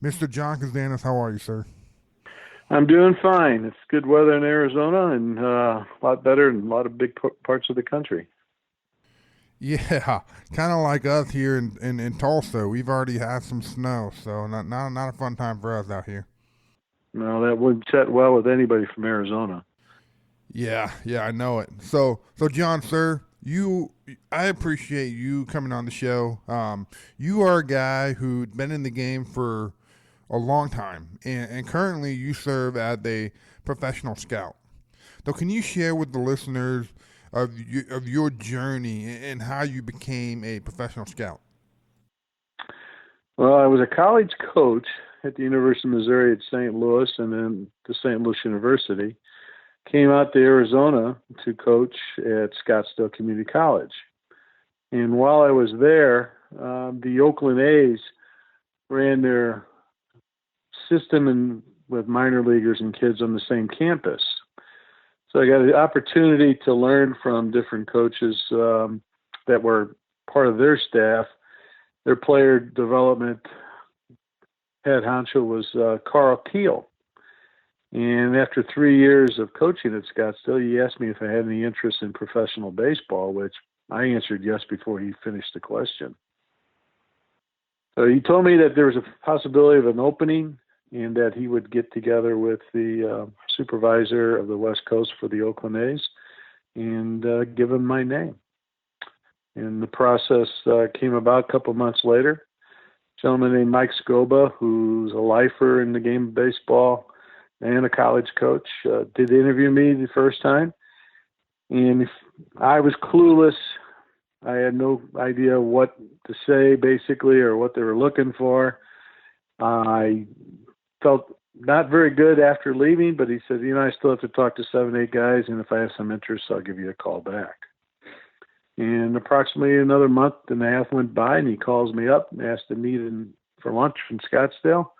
Mr. John Kazanas, how are you, sir? I'm doing fine. It's good weather in Arizona and a lot better in a lot of big parts of the country. Yeah, kind of like us here in Tulsa. We've already had some snow, so not a fun time for us out here. No, that wouldn't set well with anybody from Arizona. Yeah, I know it. So John, sir, I appreciate you coming on the show. You are a guy who's been in the game for a long time, and currently you serve as a professional scout. So, can you share with the listeners of your journey and how you became a professional scout? Well, I was a college coach at the University of Missouri at St. Louis and then to St. Louis University. Came out to Arizona to coach at Scottsdale Community College. And while I was there, the Oakland A's ran their system with minor leaguers and kids on the same campus. So I got the opportunity to learn from different coaches that were part of their staff. Their player development head honcho was Carl Keel. And after 3 years of coaching at Scottsdale, he asked me if I had any interest in professional baseball, which I answered yes before he finished the question. So he told me that there was a possibility of an opening and that he would get together with the supervisor of the West Coast for the Oakland A's and give him my name. And the process came about a couple months later. A gentleman named Mike Scoba, who's a lifer in the game of baseball and a college coach, did interview me the first time. And I was clueless. I had no idea what to say, basically, or what they were looking for. I felt not very good after leaving, but he said, I still have to talk to 7, 8 guys, and if I have some interest, I'll give you a call back. And approximately another month and a half went by, and he calls me up and asked to meet for lunch in Scottsdale.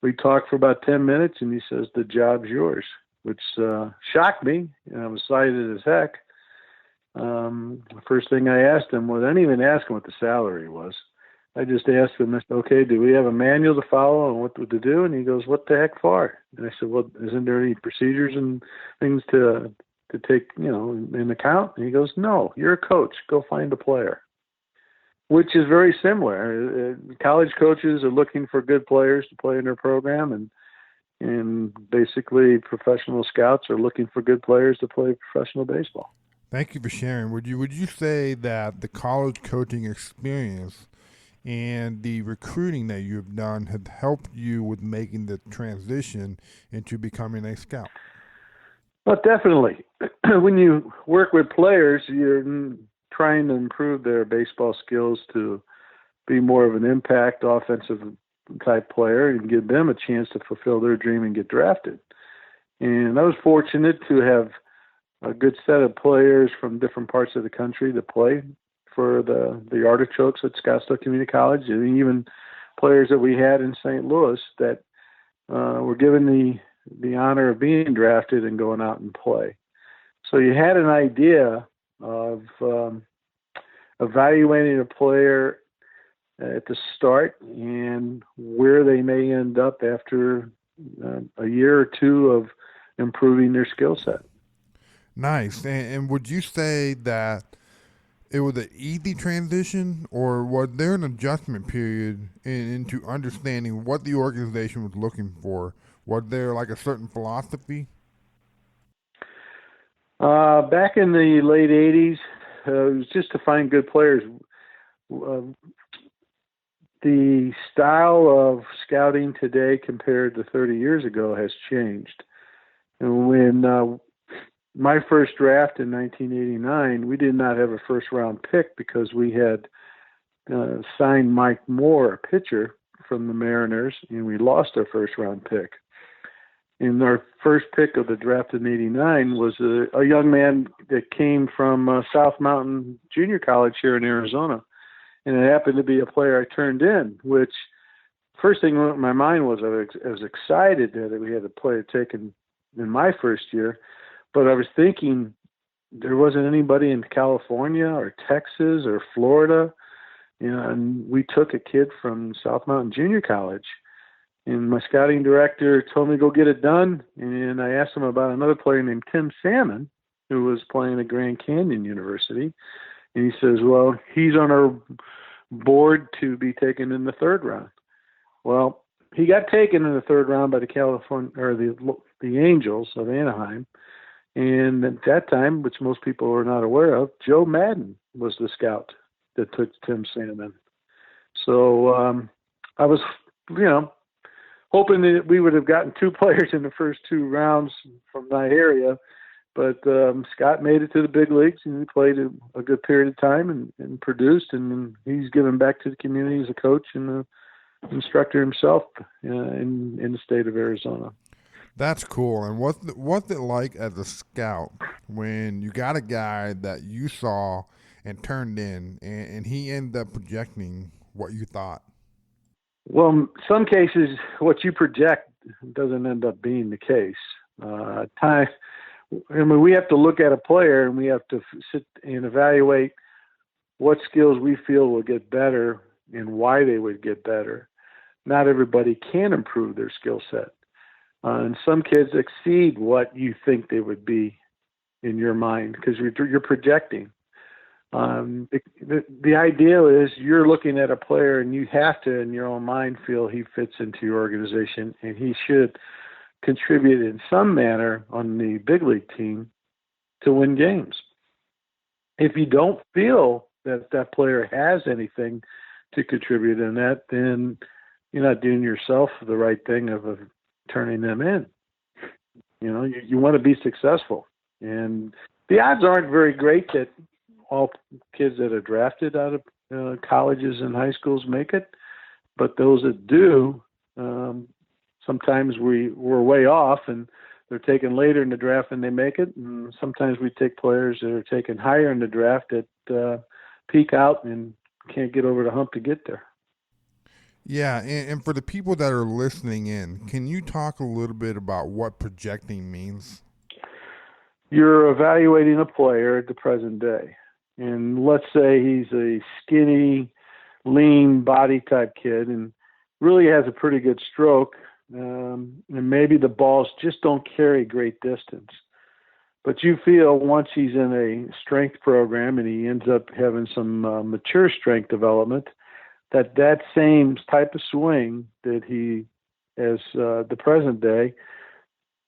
We talked for about 10 minutes, and he says, the job's yours, which shocked me, and I was excited as heck. The first thing I asked him was, I didn't even ask him what the salary was. I just asked him, okay, do we have a manual to follow and what to do? And he goes, what the heck for? And I said, well, isn't there any procedures and things to take, in account? And he goes, no, you're a coach. Go find a player, which is very similar. College coaches are looking for good players to play in their program, and basically professional scouts are looking for good players to play professional baseball. Thank you for sharing. Would you say that the college coaching experience and the recruiting that you've done have helped you with making the transition into becoming a scout? Well, definitely. When you work with players, you're trying to improve their baseball skills to be more of an impact offensive type player and give them a chance to fulfill their dream and get drafted. And I was fortunate to have a good set of players from different parts of the country to play for the Artichokes at Scottsdale Community College, and even players that we had in St. Louis that were given the honor of being drafted and going out and play. So you had an idea of evaluating a player at the start and where they may end up after a year or two of improving their skill set. Nice. And would you say that it was an easy transition, or was there an adjustment period into understanding what the organization was looking for? Was there like a certain philosophy? Back in the late 80s, it was just to find good players. Uh, the style of scouting today compared to 30 years ago has changed. And when my first draft in 1989, we did not have a first round pick because we had signed Mike Moore, a pitcher from the Mariners, and we lost our first round pick. And our first pick of the draft in '89 was a young man that came from South Mountain Junior College here in Arizona. And it happened to be a player I turned in, which first thing in my mind was I was excited that we had a player taken in my first year. But I was thinking there wasn't anybody in California or Texas or Florida, and we took a kid from South Mountain Junior College. And my scouting director told me to go get it done. And I asked him about another player named Tim Salmon, who was playing at Grand Canyon University. And he says, well, he's on our board to be taken in the third round. Well, he got taken in the third round by the Angels of Anaheim. And at that time, which most people are not aware of, Joe Madden was the scout that took Tim Salmon. So I was, hoping that we would have gotten two players in the first two rounds from my area. But Scott made it to the big leagues, and he played a good period of time and produced, and he's given back to the community as a coach and an instructor himself in the state of Arizona. That's cool. And what's it like as a scout when you got a guy that you saw and turned in, and he ended up projecting what you thought? Well, in some cases, what you project doesn't end up being the case. We have to look at a player, and we have to sit and evaluate what skills we feel will get better and why they would get better. Not everybody can improve their skill set. And some kids exceed what you think they would be in your mind because you're projecting. The ideal is you're looking at a player and you have to, in your own mind, feel he fits into your organization and he should contribute in some manner on the big league team to win games. If you don't feel that that player has anything to contribute in that, then you're not doing yourself the right thing of turning them in. You want to be successful. And the odds aren't very great that all kids that are drafted out of colleges and high schools make it, but those that do, sometimes we're way off and they're taken later in the draft and they make it, and sometimes we take players that are taken higher in the draft that peak out and can't get over the hump to get there. Yeah, and for the people that are listening in, can you talk a little bit about what projecting means? You're evaluating a player at the present day. And let's say he's a skinny, lean body type kid and really has a pretty good stroke. And maybe the balls just don't carry great distance. But you feel once he's in a strength program and he ends up having some mature strength development, that same type of swing that he, as the present day,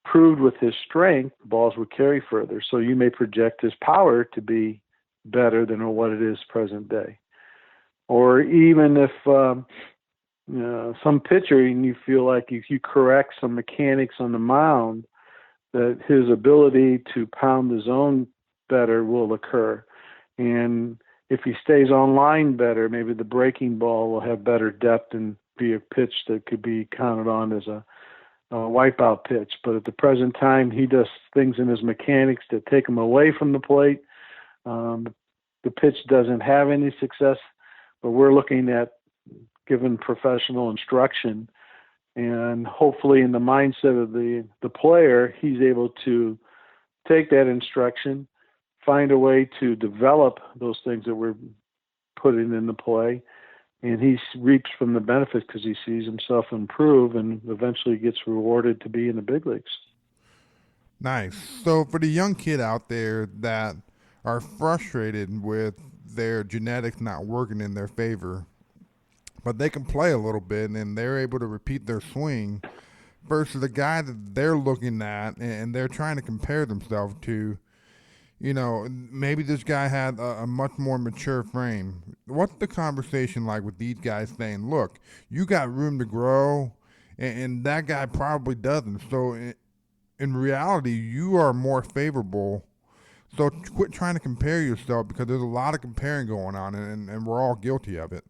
proved with his strength, balls would carry further. So you may project his power to be better than what it is present day. Or even if some pitcher, and you feel like if you correct some mechanics on the mound, that his ability to pound the zone better will occur. And if he stays on line better, maybe the breaking ball will have better depth and be a pitch that could be counted on as a wipeout pitch. But at the present time, he does things in his mechanics that take him away from the plate. The pitch doesn't have any success, but we're looking at giving professional instruction, and hopefully in the mindset of the player, he's able to take that instruction, find a way to develop those things that we're putting into play, and he reaps from the benefits because he sees himself improve and eventually gets rewarded to be in the big leagues. Nice. So for the young kid out there that are frustrated with their genetics not working in their favor, but they can play a little bit and they're able to repeat their swing versus the guy that they're looking at and they're trying to compare themselves to, maybe this guy had a much more mature frame. What's the conversation like with these guys saying, look, you got room to grow and that guy probably doesn't. So in reality, you are more favorable. So quit trying to compare yourself because there's a lot of comparing going on and we're all guilty of it.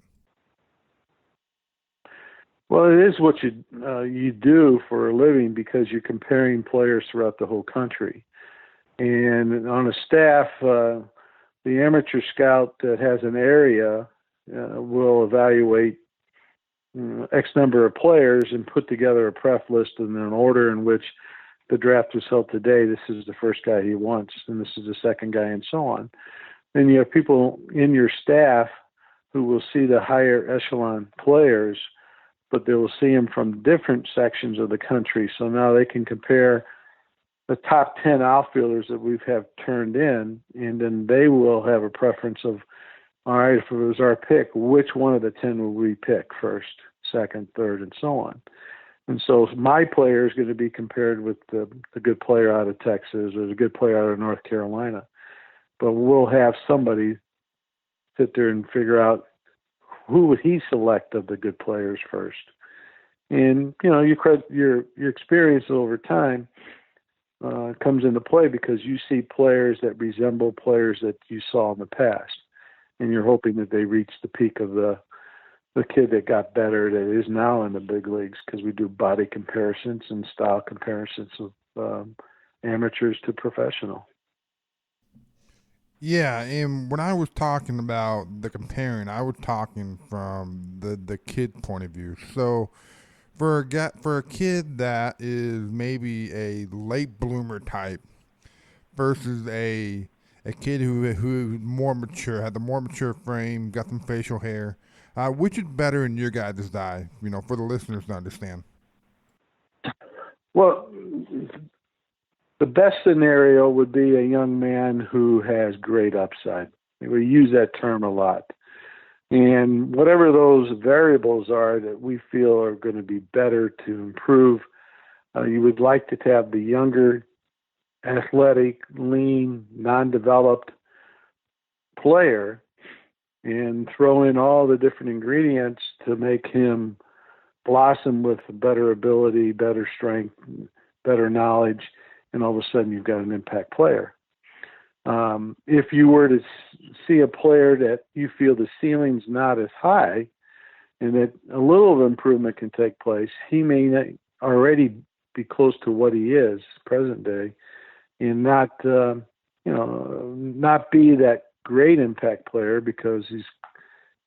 Well, it is what you do for a living because you're comparing players throughout the whole country. And on a staff, the amateur scout that has an area will evaluate X number of players and put together a pref list in an order in which the draft was held today. This is the first guy he wants, and this is the second guy, and so on. Then you have people in your staff who will see the higher echelon players but they will see them from different sections of the country. So now they can compare the top 10 outfielders that we've have turned in, and then they will have a preference of, all right, if it was our pick, which one of the 10 will we pick first, second, third, and so on. And so my player is going to be compared with the good player out of Texas or the good player out of North Carolina. But we'll have somebody sit there and figure out who would he select of the good players first. And, you know, your experience over time comes into play because you see players that resemble players that you saw in the past. And you're hoping that they reach the peak of the kid that got better that is now in the big leagues, because we do body comparisons and style comparisons of amateurs to professional. Yeah, and when I was talking about the comparing, I was talking from the kid point of view. So for a kid that is maybe a late bloomer type versus a kid who's more mature, had the more mature frame, got some facial hair, which is better in your guys' eye? You know, for the listeners to understand. Well, the best scenario would be a young man who has great upside. We use that term a lot. And whatever those variables are that we feel are going to be better to improve, you would like to have the younger, athletic, lean, non-developed player and throw in all the different ingredients to make him blossom with better ability, better strength, better knowledge, and all of a sudden you've got an impact player. If you were to see a player that you feel the ceiling's not as high and that a little improvement can take place, he may not already be close to what he is present day and not be that great impact player because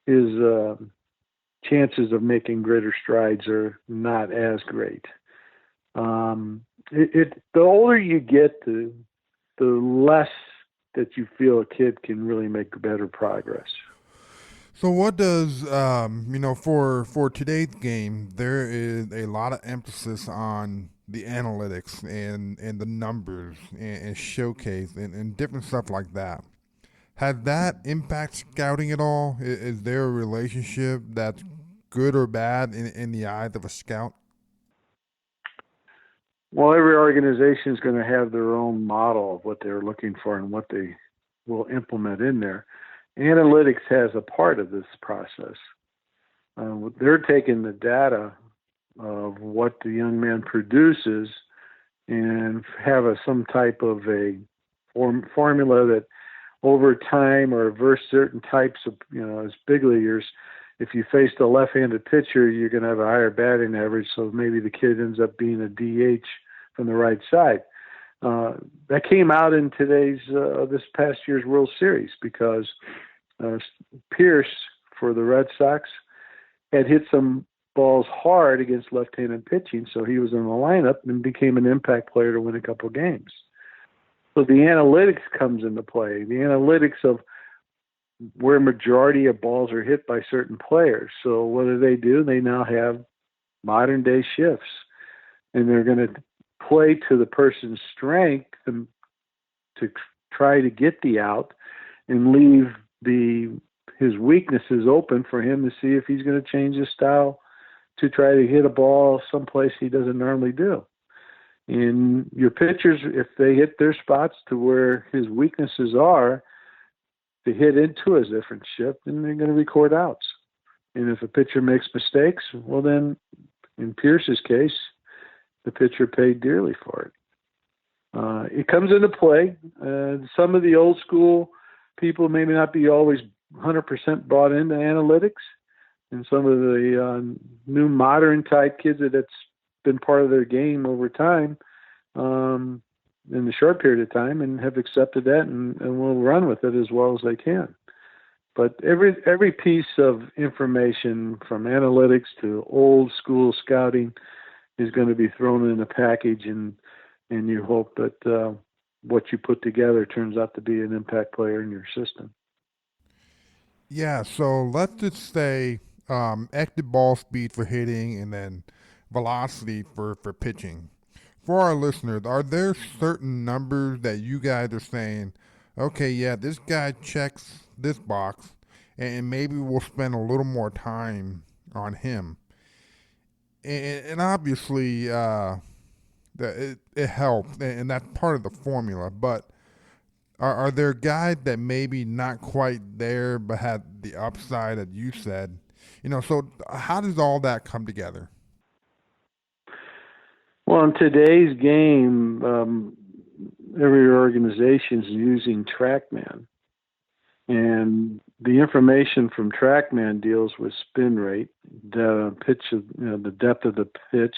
his chances of making greater strides are not as great. The older you get, the less that you feel a kid can really make better progress. So what does for today's game, there is a lot of emphasis on the analytics and the numbers and showcase and different stuff like that. Has that impact scouting at all? Is there a relationship that's good or bad in the eyes of a scout? Well, every organization is going to have their own model of what they're looking for and what they will implement in there. Analytics has a part of this process. They're taking the data of what the young man produces and have some type of a formula that over time or versus certain types of, as big leaguers, if you face the left-handed pitcher, you're going to have a higher batting average. So maybe the kid ends up being a DH from the right side. That came out in this past year's World Series because Pierce for the Red Sox had hit some balls hard against left-handed pitching, so he was in the lineup and became an impact player to win a couple games. So the analytics comes into play. The analytics of where majority of balls are hit by certain players. So what do? They now have modern day shifts, and they're going to play to the person's strength to try to get the out and leave his weaknesses open for him to see if he's going to change his style to try to hit a ball someplace he doesn't normally do. And your pitchers, if they hit their spots to where his weaknesses are, to hit into a different shift, then they're going to record outs. And if a pitcher makes mistakes, well then, in Pierce's case, the pitcher paid dearly for it. It comes into play. Some of the old school people may not be always 100% bought into analytics, and some of the new modern type kids that's been part of their game over time in the short period of time and have accepted that and will run with it as well as they can. But every piece of information from analytics to old school scouting is going to be thrown in a package, and you hope that what you put together turns out to be an impact player in your system. Yeah, so let's just say active ball speed for hitting, and then velocity for pitching. For our listeners, are there certain numbers that you guys are saying, okay, yeah, this guy checks this box, and maybe we'll spend a little more time on him? And obviously, it helps, and that's part of the formula. But are there guys that maybe not quite there but had the upside that you said? So how does all that come together? Well, in today's game, every organization is using TrackMan, and the information from TrackMan deals with spin rate, the pitch, the depth of the pitch,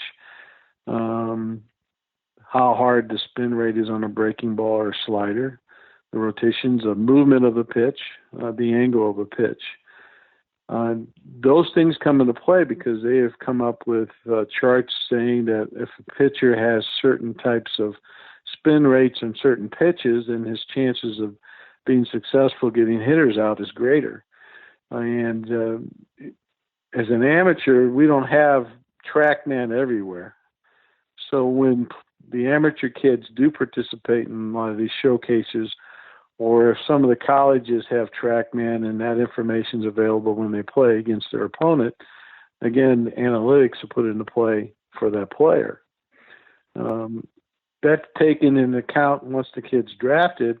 how hard the spin rate is on a breaking ball or slider, the rotations, the movement of the pitch, the angle of a pitch. Those things come into play because they have come up with charts saying that if a pitcher has certain types of spin rates and certain pitches, then his chances of being successful getting hitters out is greater. And as an amateur, we don't have TrackMan everywhere. So when the amateur kids do participate in a lot of these showcases, or if some of the colleges have TrackMan and that information is available when they play against their opponent, again, analytics are put into play for that player. That's taken into account once the kid's drafted,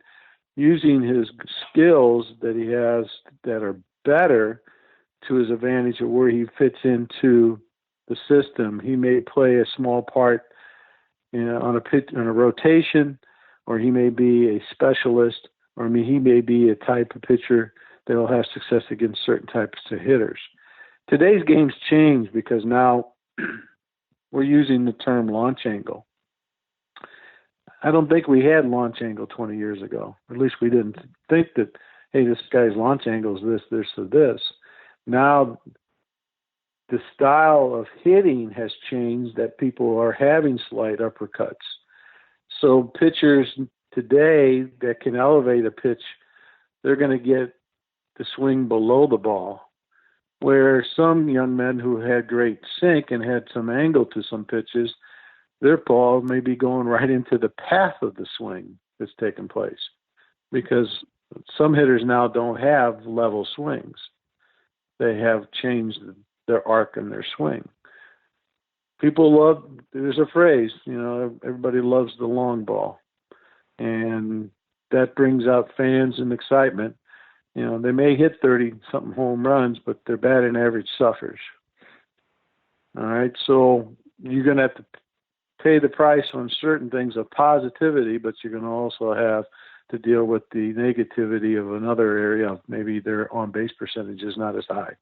using his skills that he has that are better to his advantage of where he fits into the system. He may play a small part on a rotation, or he may be a specialist, or he may be a type of pitcher that will have success against certain types of hitters. Today's game's changed because now we're using the term launch angle. I don't think we had launch angle 20 years ago. At least we didn't think that, hey, this guy's launch angle is this, this, or this. Now the style of hitting has changed, that people are having slight uppercuts. So pitchers today that can elevate a pitch, they're going to get the swing below the ball, where some young men who had great sink and had some angle to some pitches, their ball may be going right into the path of the swing that's taking place, because some hitters now don't have level swings. They have changed their arc and their swing. There's a phrase, everybody loves the long ball. And that brings out fans and excitement. They may hit 30-something home runs, but their batting average suffers. All right, so you're going to have to pay the price on certain things of positivity, but you're going to also have to deal with the negativity of another area. Maybe their on-base percentage is not as high,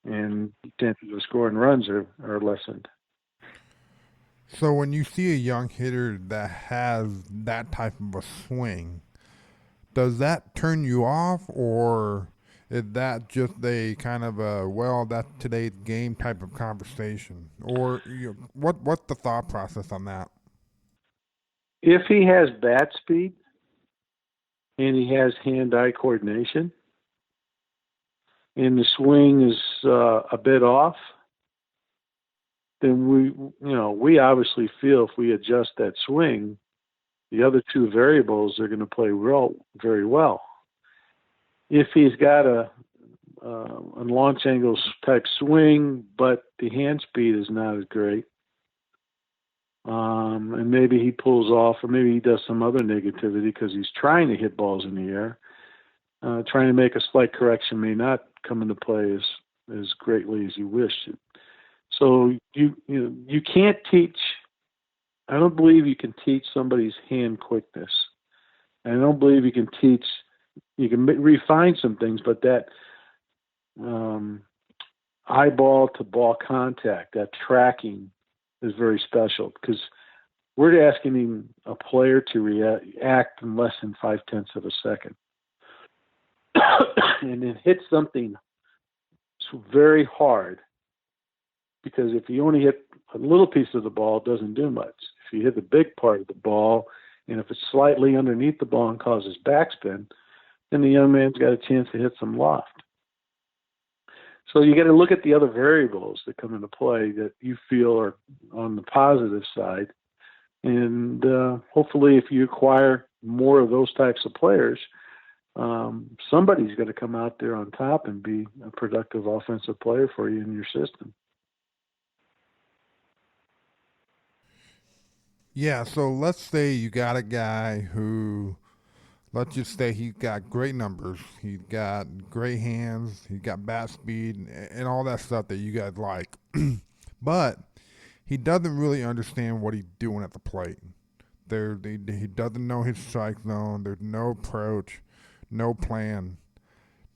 and chances of scoring runs are lessened. So when you see a young hitter that has that type of a swing, does that turn you off, or is that just a kind of that's today's game type of conversation? Or what's the thought process on that? If he has bat speed and he has hand-eye coordination and the swing is a bit off, then we obviously feel if we adjust that swing, the other two variables are going to play very well. If he's got a launch angle type swing, but the hand speed is not as great, and maybe he pulls off, or maybe he does some other negativity because he's trying to hit balls in the air, trying to make a slight correction may not come into play as greatly as you wish. So you can't teach. I don't believe you can teach somebody's hand quickness. I don't believe you can teach. You can refine some things, but that eyeball to ball contact, that tracking, is very special, because we're asking a player to react in less than 0.5 of a second, and then hit something very hard. Because if you only hit a little piece of the ball, it doesn't do much. If you hit the big part of the ball, and if it's slightly underneath the ball and causes backspin, then the young man's got a chance to hit some loft. So you got to look at the other variables that come into play that you feel are on the positive side. And hopefully, if you acquire more of those types of players, somebody's going to come out there on top and be a productive offensive player for you in your system. Yeah, so let's say you got a guy who, let's just say he's got great numbers, he's got great hands, he's got bat speed, and all that stuff that you guys like. But he doesn't really understand what he's doing at the plate. He doesn't know his strike zone. There's no approach, no plan.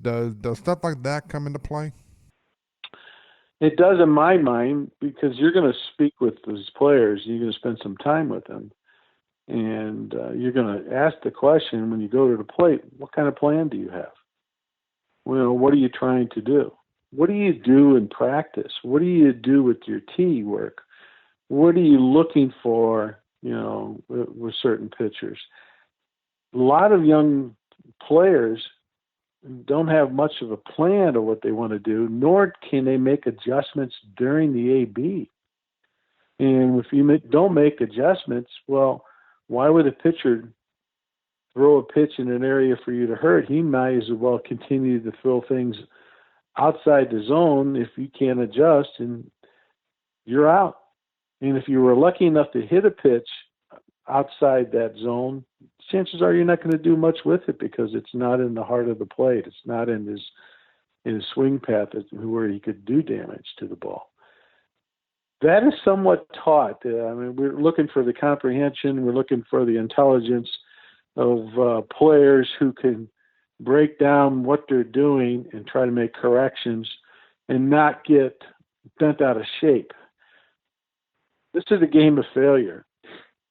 Does stuff like that come into play? It does in my mind, because you're going to speak with those players. You're going to spend some time with them. And you're going to ask the question when you go to the plate, what kind of plan do you have? Well, what are you trying to do? What do you do in practice? What do you do with your tee work? What are you looking for, with certain pitchers? A lot of young players don't have much of a plan of what they want to do, nor can they make adjustments during the AB. And if you don't make adjustments, well, why would a pitcher throw a pitch in an area for you to hurt? He might as well continue to throw things outside the zone if you can't adjust, and you're out. And if you were lucky enough to hit a pitch outside that zone, chances are you're not going to do much with it because it's not in the heart of the plate. It's not in his swing path where he could do damage to the ball. That is somewhat taught. We're looking for the comprehension. We're looking for the intelligence of players who can break down what they're doing and try to make corrections and not get bent out of shape. This is a game of failure.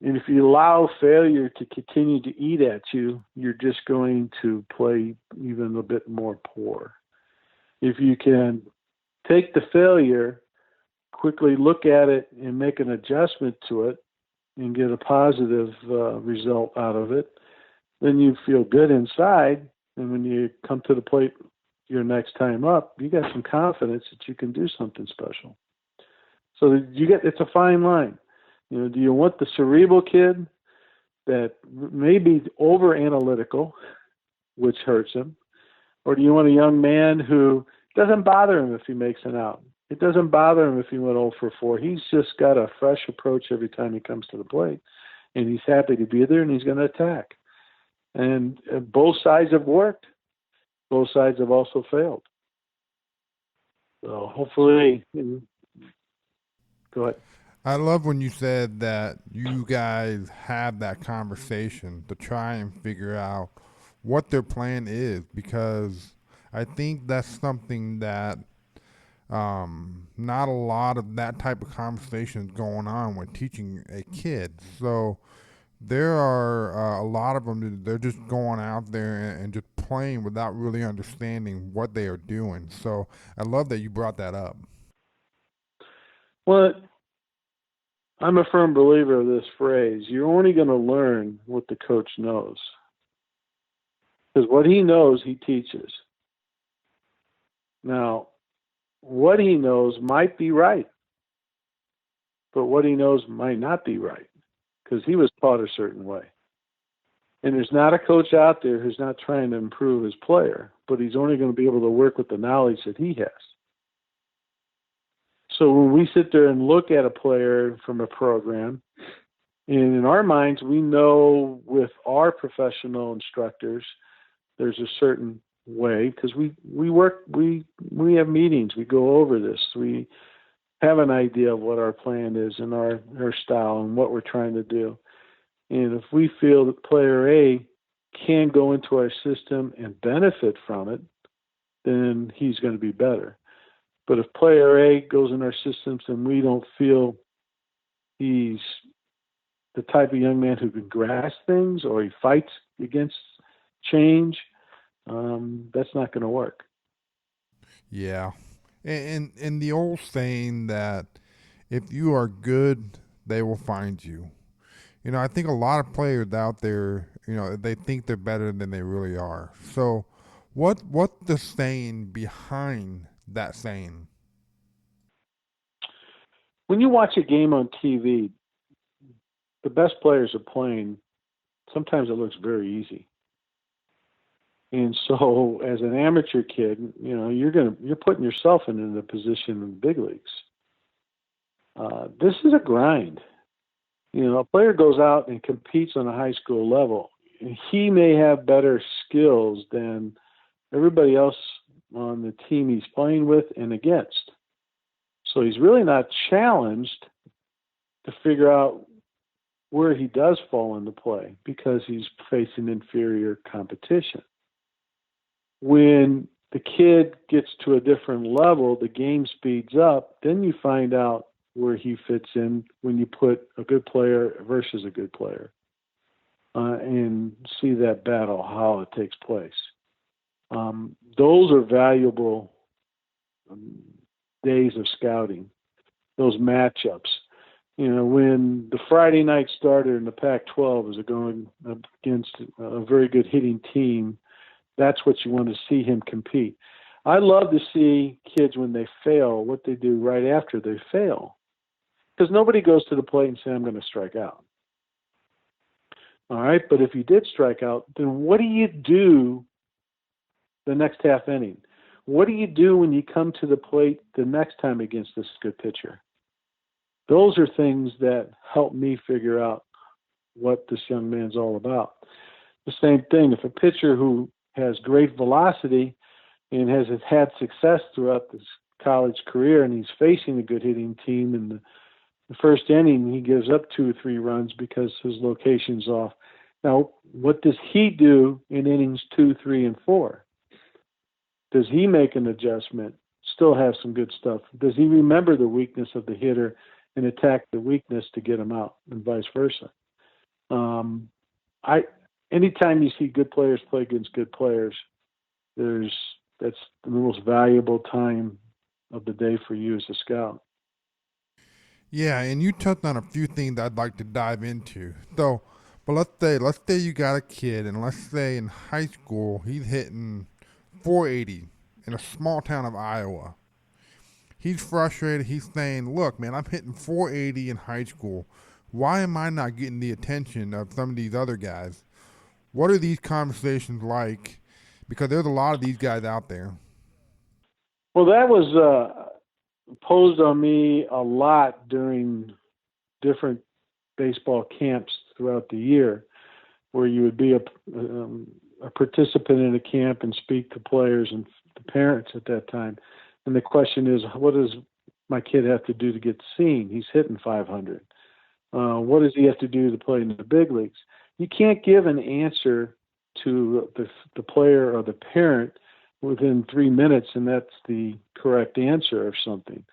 And if you allow failure to continue to eat at you, you're just going to play even a bit more poor. If you can take the failure, quickly look at it and make an adjustment to it and get a positive result out of it, then you feel good inside. And when you come to the plate your next time up, you got some confidence that you can do something special. So it's a fine line. Do you want the cerebral kid that may be over analytical, which hurts him, or do you want a young man who doesn't bother him if he makes an out? It doesn't bother him if he went 0 for 4. He's just got a fresh approach every time he comes to the plate, and he's happy to be there, and he's going to attack. And both sides have worked. Both sides have also failed. So hopefully, go ahead. I love when you said that you guys have that conversation to try and figure out what their plan is, because I think that's something that not a lot of that type of conversation is going on when teaching a kid. So there are a lot of them, they're just going out there and just playing without really understanding what they are doing. So I love that you brought that up. Well, I'm a firm believer of this phrase. You're only going to learn what the coach knows. Because what he knows, he teaches. Now, what he knows might be right, but what he knows might not be right, because he was taught a certain way. And there's not a coach out there who's not trying to improve his player, but he's only going to be able to work with the knowledge that he has. So when we sit there and look at a player from a program, and in our minds, we know with our professional instructors, there's a certain way, because we have meetings, we go over this, we have an idea of what our plan is and our style and what we're trying to do. And if we feel that player A can go into our system and benefit from it, then he's going to be better. But if player A goes in our systems and we don't feel he's the type of young man who can grasp things, or he fights against change, that's not going to work. Yeah. And the old saying that if you are good, they will find you. I think a lot of players out there, they think they're better than they really are. So what's the saying behind that saying? When you watch a game on TV, the best players are playing. Sometimes it looks very easy. And so, as an amateur kid, you're putting yourself into the position in the big leagues. This is a grind. A player goes out and competes on a high school level. And he may have better skills than everybody else on the team he's playing with and against. So he's really not challenged to figure out where he does fall into play because he's facing inferior competition. When the kid gets to a different level, the game speeds up, then you find out where he fits in when you put a good player versus a good player and see that battle, how it takes place. Those are valuable days of scouting, those matchups. When the Friday night starter in the Pac-12 is going against a very good hitting team, that's what you want to see him compete. I love to see kids when they fail, what they do right after they fail. Because nobody goes to the plate and says, I'm going to strike out. All right, but if you did strike out, then what do you do the next half inning? What do you do when you come to the plate the next time against this good pitcher? Those are things that help me figure out what this young man's all about. The same thing, if a pitcher who has great velocity and has had success throughout his college career and he's facing a good hitting team in the first inning, he gives up 2 or 3 runs because his location's off. Now, what does he do in innings 2, 3, and 4? Does he make an adjustment, still have some good stuff? Does he remember the weakness of the hitter and attack the weakness to get him out, and vice versa? Anytime you see good players play against good players, that's the most valuable time of the day for you as a scout. Yeah, and you touched on a few things I'd like to dive into. So, but let's say you got a kid, and let's say in high school he's hitting 480 in a small town of Iowa. He's frustrated. He's saying, "Look, man, I'm hitting 480 in high school. Why am I not getting the attention of some of these other guys?" What are these conversations like? Because there's a lot of these guys out there. Well, that was posed on me a lot during different baseball camps throughout the year, where you would be a participant in a camp and speak to players and the parents at that time. And the question is, what does my kid have to do to get seen? He's hitting 500. What does he have to do to play in the big leagues? You can't give an answer to the player or the parent within 3 minutes, and that's the correct answer of something.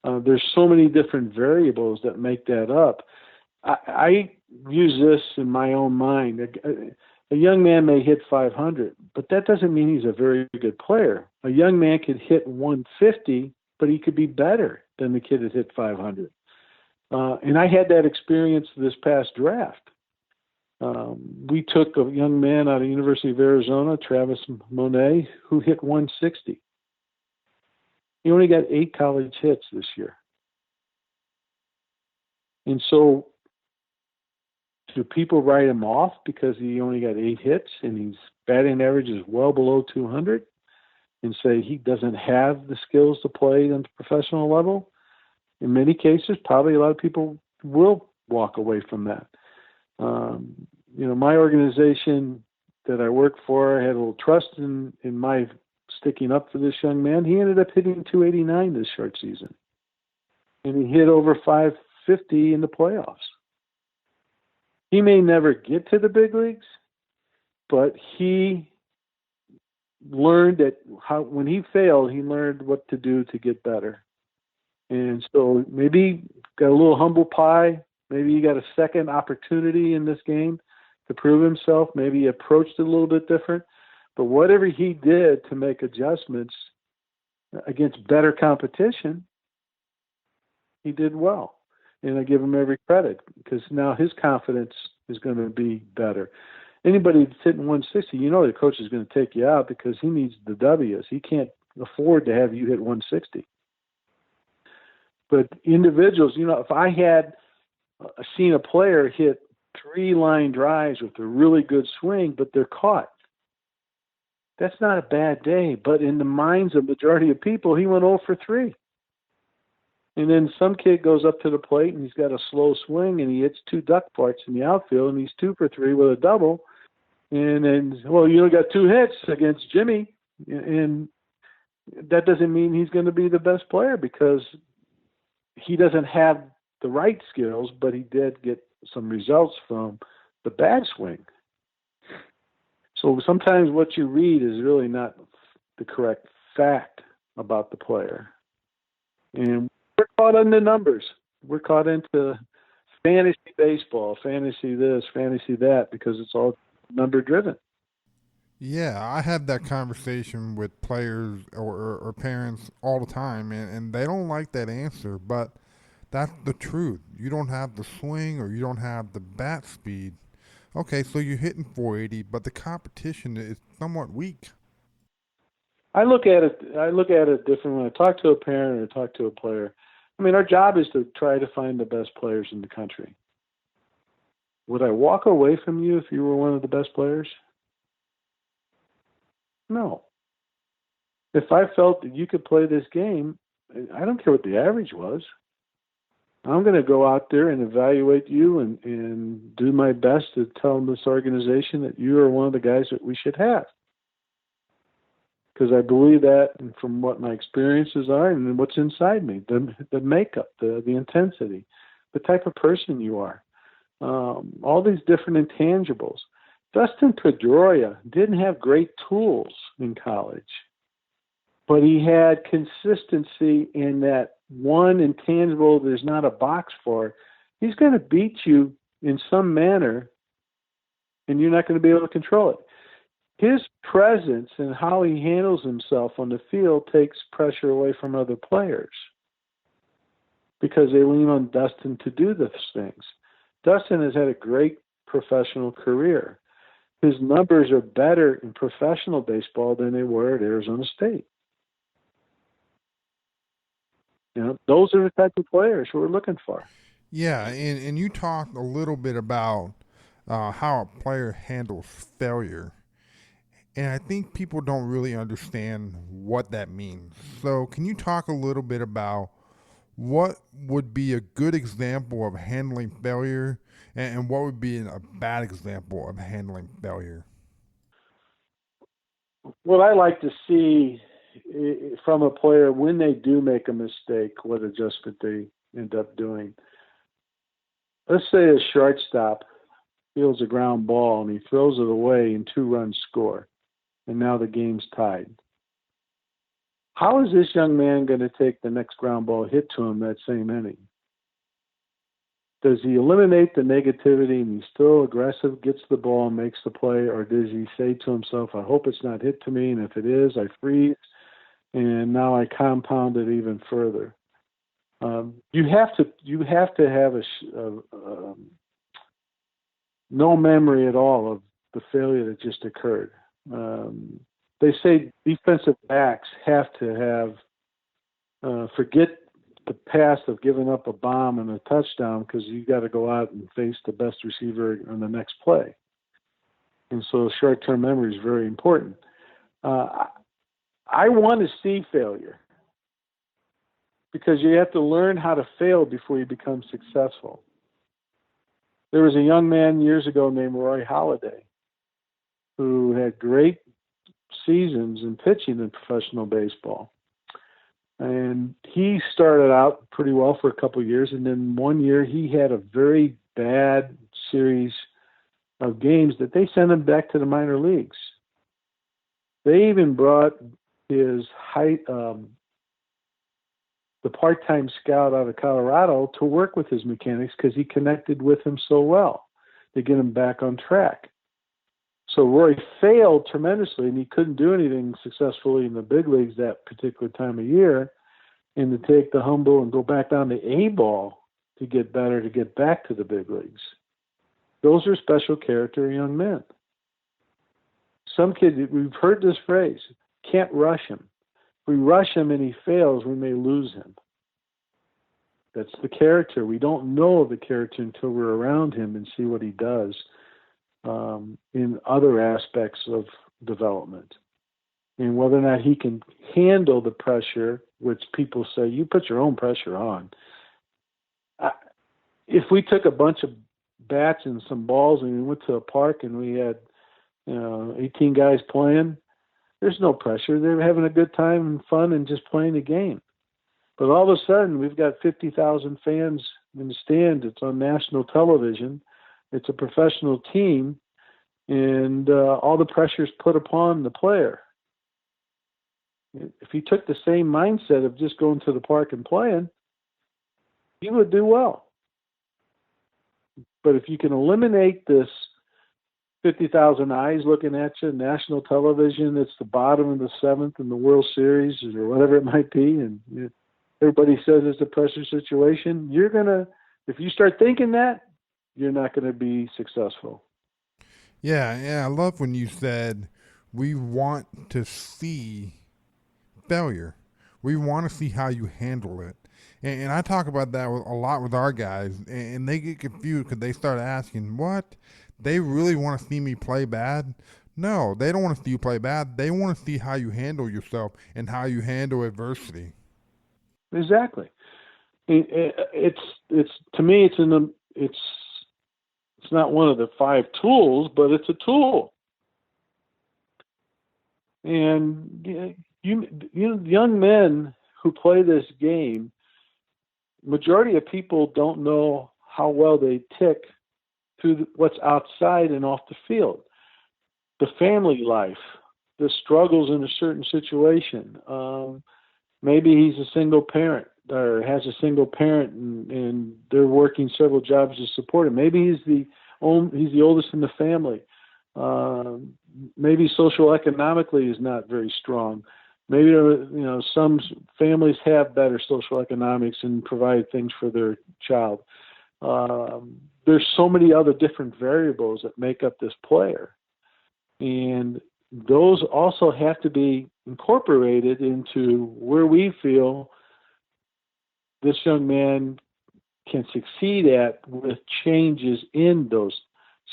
There's so many different variables that make that up. I use this in my own mind. A young man may hit 500, but that doesn't mean he's a very good player. A young man could hit 150, but he could be better than the kid that hit 500. And I had that experience this past draft. We took a young man out of the University of Arizona, Travis Monet, who hit 160. He only got 8 college hits this year. And so do people write him off because he only got 8 hits and his batting average is well below 200 and say he doesn't have the skills to play on the professional level? In many cases, probably a lot of people will walk away from that. My organization that I work for had a little trust in my sticking up for this young man. He ended up hitting 289 this short season. And he hit over 550 in the playoffs. He may never get to the big leagues, but he learned that when he failed, he learned what to do to get better. And so maybe got a little humble pie. Maybe he got a second opportunity in this game to prove himself. Maybe he approached it a little bit different. But whatever he did to make adjustments against better competition, he did well. And I give him every credit because now his confidence is going to be better. Anybody that's hitting 160, the coach is going to take you out because he needs the W's. He can't afford to have you hit 160. But individuals, if I had seen a player hit 3 line drives with a really good swing, but they're caught, that's not a bad day. But in the minds of the majority of people, he went 0 for 3. And then some kid goes up to the plate and he's got a slow swing and he hits 2 duck parts in the outfield and he's 2 for 3 with a double. And then, well, you only got 2 hits against Jimmy. And that doesn't mean he's going to be the best player because he doesn't have the right skills, but he did get some results from the bad swing. So sometimes what you read is really not the correct fact about the player. And we're caught in the numbers. We're caught into fantasy baseball, fantasy this, fantasy that, because it's all number driven. Yeah, I have that conversation with players or parents all the time, and they don't like that answer, but that's the truth. You don't have the swing or you don't have the bat speed. Okay, so you're hitting 480, but the competition is somewhat weak. I look at it different when I talk to a parent or talk to a player. I mean, our job is to try to find the best players in the country. Would I walk away from you if you were one of the best players? No. If I felt that you could play this game, I don't care what the average was. I'm going to go out there and evaluate you and do my best to tell this organization that you are one of the guys that we should have. Because I believe that, and from what my experiences are and what's inside me, the makeup, the intensity, the type of person you are, all these different intangibles. Dustin Pedroia didn't have great tools in college, but he had consistency in that one intangible there's not a box for. He's going to beat you in some manner, and you're not going to be able to control it. His presence and how he handles himself on the field takes pressure away from other players because they lean on Dustin to do those things. Dustin has had a great professional career. His numbers are better in professional baseball than they were at Arizona State. Those are the type of players we're looking for. Yeah, and you talked a little bit about how a player handles failure. And I think people don't really understand what that means. So can you talk a little bit about what would be a good example of handling failure and what would be a bad example of handling failure? What I like to see from a player when they do make a mistake, what adjustment they end up doing. Let's say a shortstop fields a ground ball and he throws it away and 2 runs score, and now the game's tied. How is this young man going to take the next ground ball hit to him that same inning? Does he eliminate the negativity and he's still aggressive, gets the ball and makes the play, or does he say to himself, I hope it's not hit to me, and if it is, I freeze, and now I compound it even further? You have to have no memory at all of the failure that just occurred. They say defensive backs have to have forget the past of giving up a bomb and a touchdown because you got to go out and face the best receiver on the next play. And so short-term memory is very important. I want to see failure because you have to learn how to fail before you become successful. There was a young man years ago named Roy Halladay who had great seasons in pitching in professional baseball. And he started out pretty well for a couple of years, and then one year he had a very bad series of games that they sent him back to the minor leagues. They even brought his the part-time scout out of Colorado to work with his mechanics because he connected with him so well to get him back on track. So Roy failed tremendously, and he couldn't do anything successfully in the big leagues that particular time of year. And to take the humble and go back down to A-ball to get better, to get back to the big leagues. Those are special character young men. Some kids, we've heard this phrase, can't rush him. we rush him and he fails, we may lose him. That's the character. We don't know the character until we're around him and see what he does in other aspects of development. And whether or not he can handle the pressure, which people say, you put your own pressure on. If we took a bunch of bats and some balls and we went to a park and we had 18 guys playing, there's no pressure. They're having a good time and fun and just playing the game. But all of a sudden, we've got 50,000 fans in the stand. It's on national television. It's a professional team, and all the pressure is put upon the player. If you took the same mindset of just going to the park and playing, you would do well. But if you can eliminate this 50,000 eyes looking at you, national television, it's the bottom of the seventh in the World Series or whatever it might be, and everybody says it's a pressure situation, if you start thinking that, you're not going to be successful. Yeah, I love when you said we want to see failure. We want to see how you handle it. And I talk about that a lot with our guys, and they get confused because they start asking, what? They really want to see me play bad? No, they don't want to see you play bad. They want to see how you handle yourself and how you handle adversity. Exactly. It's to me, it's not one of the 5 tools, but it's a tool. And young men who play this game, majority of people don't know how well they tick through what's outside and off the field. The family life, the struggles in a certain situation. Maybe he's a single parent or has a single parent and they're working several jobs to support him. Maybe he's the oldest in the family. Maybe socioeconomically is not very strong. Maybe some families have better social economics and provide things for their child. There's so many other different variables that make up this player, and those also have to be incorporated into where we feel this young man can succeed at with changes in those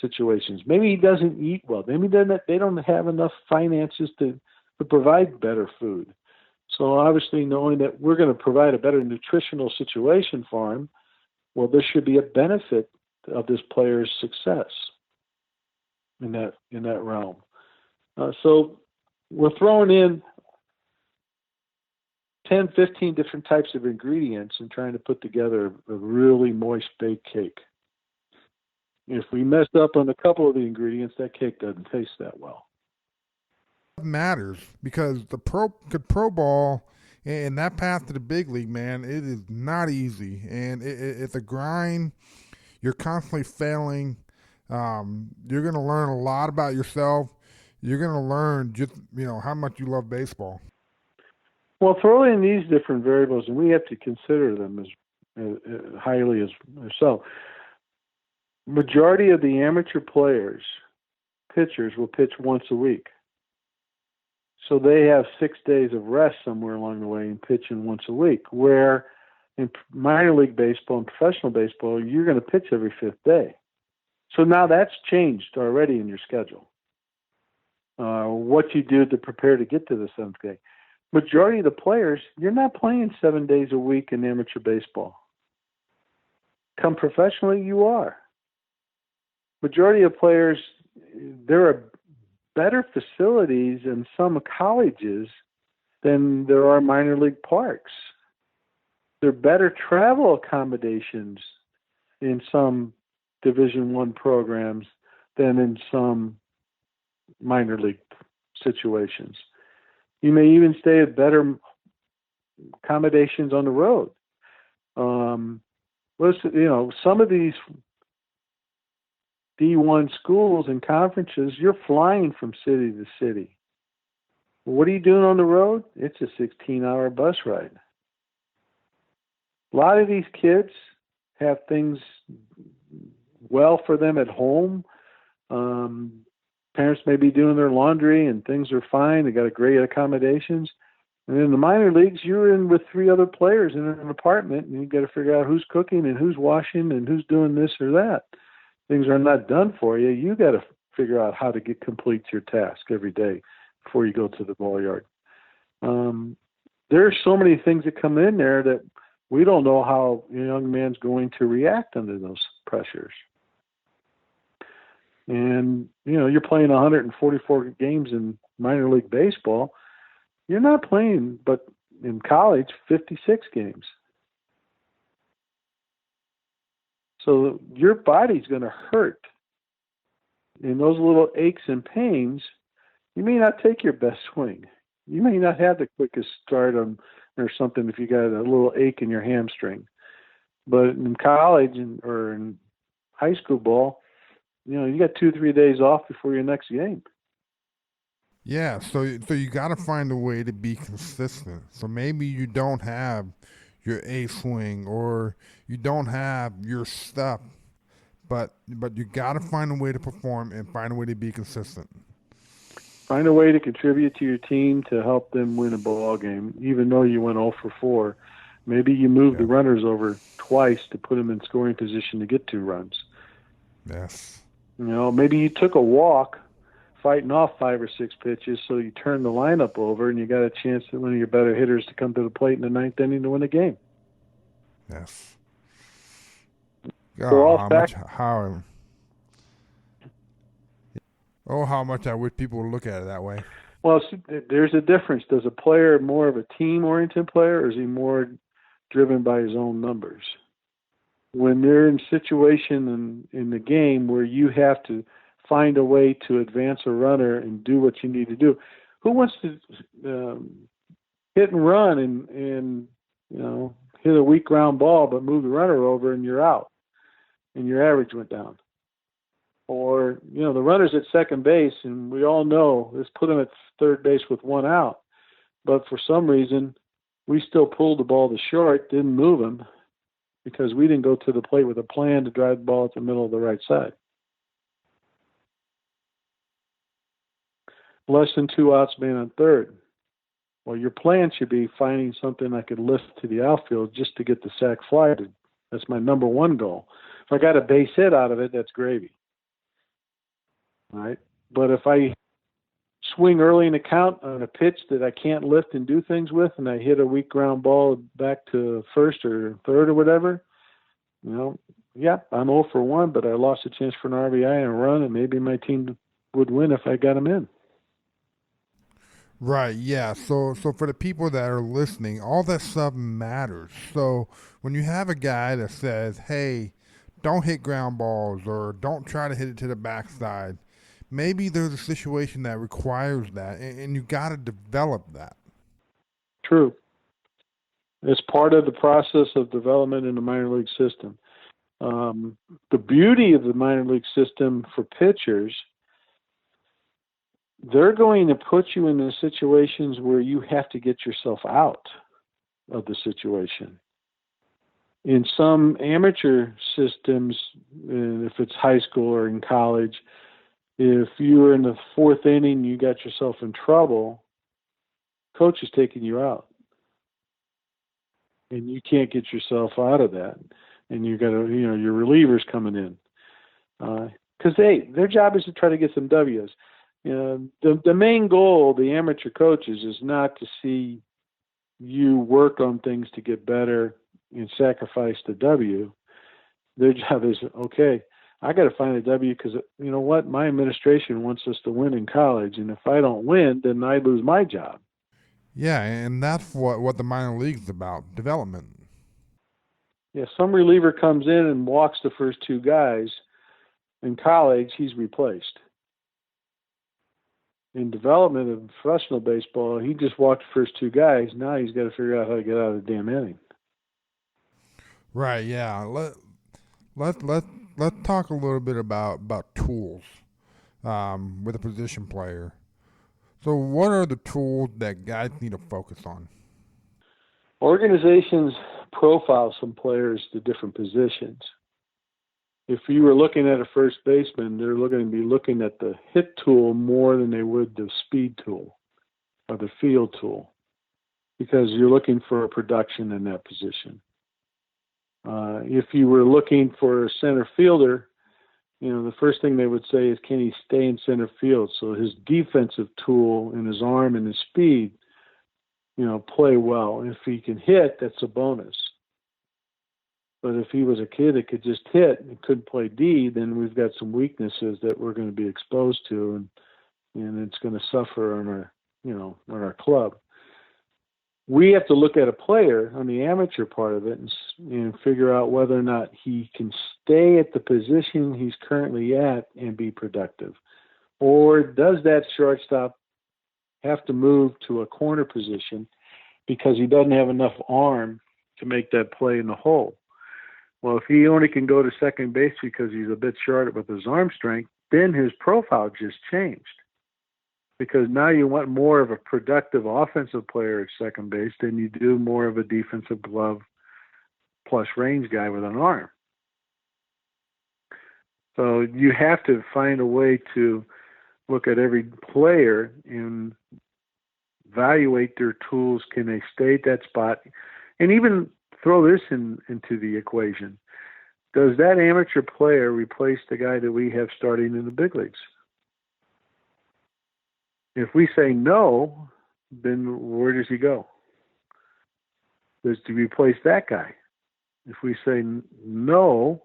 situations. Maybe he doesn't eat well. Maybe they don't have enough finances to provide better food. So obviously knowing that we're going to provide a better nutritional situation for him, well, there should be a benefit of this player's success in that realm. So we're throwing in 10, 15 different types of ingredients and trying to put together a really moist baked cake. If we messed up on a couple of the ingredients, that cake doesn't taste that well. It matters because the pro ball and that path to the big league, man, it is not easy, and it's a grind. You're constantly failing. You're going to learn a lot about yourself. You're going to learn just how much you love baseball. Well, throw in these different variables, and we have to consider them as highly as so. Majority of the amateur pitchers will pitch once a week. So they have 6 days of rest somewhere along the way and pitching once a week, where in minor league baseball and professional baseball, you're going to pitch every 5th day. So now that's changed already in your schedule. What you do to prepare to get to the 7th day. Majority of the players, you're not playing 7 days a week in amateur baseball. Come professionally, you are. Majority of players, there are better facilities in some colleges than there are minor league parks. There are better travel accommodations in some Division I programs than in some minor league situations. You may even stay at better accommodations on the road. Some of these D1 schools and conferences, you're flying from city to city. What are you doing on the road? It's a 16-hour bus ride. A lot of these kids have things well for them at home. Parents may be doing their laundry and things are fine. They got great accommodations. And in the minor leagues, you're in with 3 other players in an apartment, and you've got to figure out who's cooking and who's washing and who's doing this or that. Things are not done for you. You got to figure out how to complete your task every day before you go to the ball yard. There are so many things that come in there that we don't know how a young man's going to react under those pressures. And, you're playing 144 games in minor league baseball. You're not playing, but in college, 56 games. So your body's going to hurt. And those little aches and pains, you may not take your best swing. You may not have the quickest start or something if you got a little ache in your hamstring. But in college or in high school ball, you got 2-3 days off before your next game. Yeah, so you got to find a way to be consistent. So maybe you don't have your A swing or you don't have your stuff, but you got to find a way to perform and find a way to be consistent. Find a way to contribute to your team to help them win a ball game, even though you went 0 for 4. Maybe you moved the runners over twice to put them in scoring position to get 2 runs. Yes. Maybe you took a walk fighting off 5 or 6 pitches, so you turned the lineup over and you got a chance for one of your better hitters to come to the plate in the 9th inning to win a game. Yes. How much I wish people would look at it that way. Well, there's a difference. Does a player more of a team-oriented player, or is he more driven by his own numbers? When they're in a situation in the game where you have to find a way to advance a runner and do what you need to do, who wants to hit and run and hit a weak ground ball but move the runner over and you're out and your average went down? Or, the runner's at second base, and we all know, let's put him at third base with 1 out. But for some reason, we still pulled the ball to short, didn't move him, because we didn't go to the plate with a plan to drive the ball at the middle of the right side. Less than 2 outs, man on third. Well, your plan should be finding something I could lift to the outfield just to get the sac fly. That's my number 1 goal. If I got a base hit out of it, that's gravy. All right. But if I swing early in the count on a pitch that I can't lift and do things with, and I hit a weak ground ball back to first or third or whatever, I'm 0 for 1, but I lost a chance for an RBI and a run, and maybe my team would win if I got them in. Right, yeah. So for the people that are listening, all that stuff matters. So when you have a guy that says, hey, don't hit ground balls or don't try to hit it to the backside, maybe there's a situation that requires that, and you got to develop that. True. It's part of the process of development in the minor league system. The beauty of the minor league system for pitchers, they're going to put you in the situations where you have to get yourself out of the situation. In some amateur systems, if it's high school or in college, if you were in the 4th inning, you got yourself in trouble, coach is taking you out. And you can't get yourself out of that. And you got to, your relievers coming in. Because their job is to try to get some W's. The main goal of the amateur coaches is not to see you work on things to get better and sacrifice the W. Their job is, okay, I got to find a W because, you know what, my administration wants us to win in college, and if I don't win, then I lose my job. Yeah, and that's what the minor league's about, development. Yeah, some reliever comes in and walks the first 2 guys. In college, he's replaced. In development of professional baseball, he just walked the first 2 guys. Now he's got to figure out how to get out of the damn inning. Right, yeah. Let's talk a little bit about tools with a position player. So what are the tools that guys need to focus on? Organizations profile some players to different positions. If you were looking at a first baseman, they're going to be looking at the hit tool more than they would the speed tool or the field tool. because you're looking for a production in that position. If you were looking for a center fielder, the first thing they would say is, can he stay in center field? So his defensive tool and his arm and his speed, play well. If he can hit, that's a bonus. But if he was a kid that could just hit and couldn't play D, then we've got some weaknesses that we're going to be exposed to, and it's going to suffer on our club. We have to look at a player on the amateur part of it and figure out whether or not he can stay at the position he's currently at and be productive. Or does that shortstop have to move to a corner position because he doesn't have enough arm to make that play in the hole? Well, if he only can go to second base because he's a bit short with his arm strength, then his profile just changed. Because now you want more of a productive offensive player at second base than you do more of a defensive glove plus range guy with an arm. So you have to find a way to look at every player and evaluate their tools. Can they stay at that spot? And even throw this into the equation. Does that amateur player replace the guy that we have starting in the big leagues? If we say no, then where does he go? Does he replace that guy? If we say no,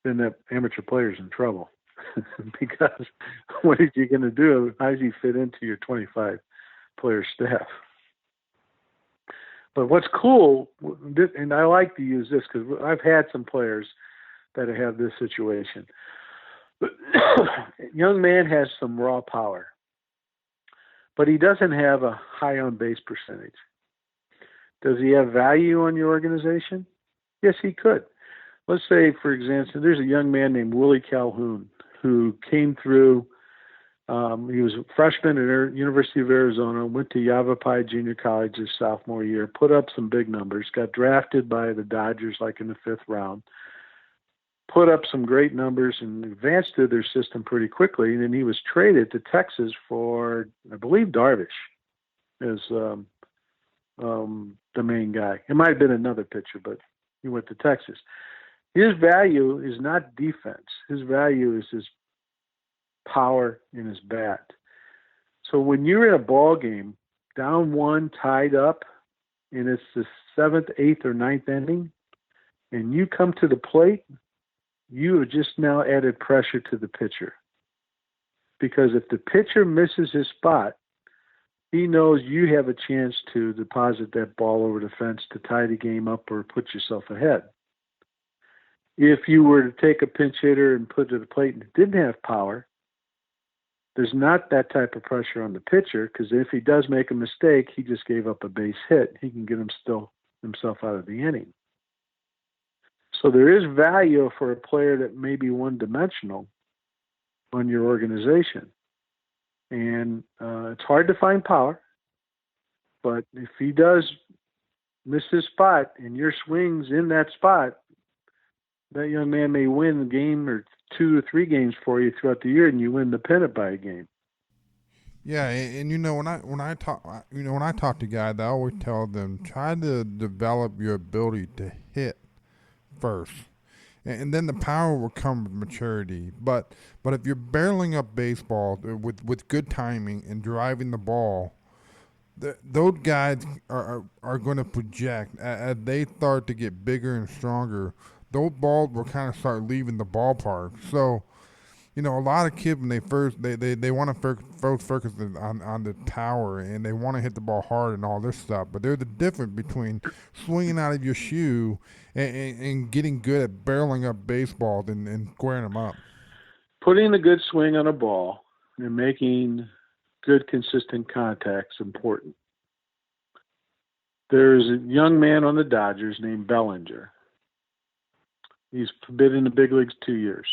then that amateur player is in trouble. Because what is he going to do? How does he fit into your 25-player staff? But what's cool, and I like to use this because I've had some players that have this situation. But young man has some raw power, but he doesn't have a high on-base percentage. Does he have value on your organization? Yes, he could. Let's say, for example, there's a young man named Willie Calhoun who came through. He was a freshman at University of Arizona, went to Yavapai Junior College his sophomore year, put up some big numbers, got drafted by the Dodgers like in the 5th round, put up some great numbers and advanced through their system pretty quickly. And then he was traded to Texas for, I believe, Darvish as the main guy. It might have been another pitcher, but he went to Texas. His value is not defense. His value is his power in his bat. So when you're in a ball game, down one, tied up, and it's the 7th, 8th, or 9th inning, and you come to the plate, you have just now added pressure to the pitcher. Because if the pitcher misses his spot, he knows you have a chance to deposit that ball over the fence to tie the game up or put yourself ahead. If you were to take a pinch hitter and put it to the plate and it didn't have power, there's not that type of pressure on the pitcher, because if he does make a mistake, he just gave up a base hit. He can get himself out of the inning. So there is value for a player that may be one-dimensional on your organization. And it's hard to find power, but if he does miss his spot and your swing's in that spot, that young man may win a game or 2 or 3 games for you throughout the year, and you win the pennant by a game. Yeah, and when I talk to guys, I always tell them, try to develop your ability to hit first, and then the power will come with maturity. But if you're barreling up baseball with good timing and driving the ball, those guys are going to project as they start to get bigger and stronger. Those balls will kind of start leaving the ballpark. So, a lot of kids when they want to first focus on the power, and they want to hit the ball hard and all this stuff. But there's a difference between swinging out of your shoe and getting good at barreling up baseballs and squaring them up. Putting a good swing on a ball and making good, consistent contact is important. There's a young man on the Dodgers named Bellinger. He's been in the big leagues 2 years.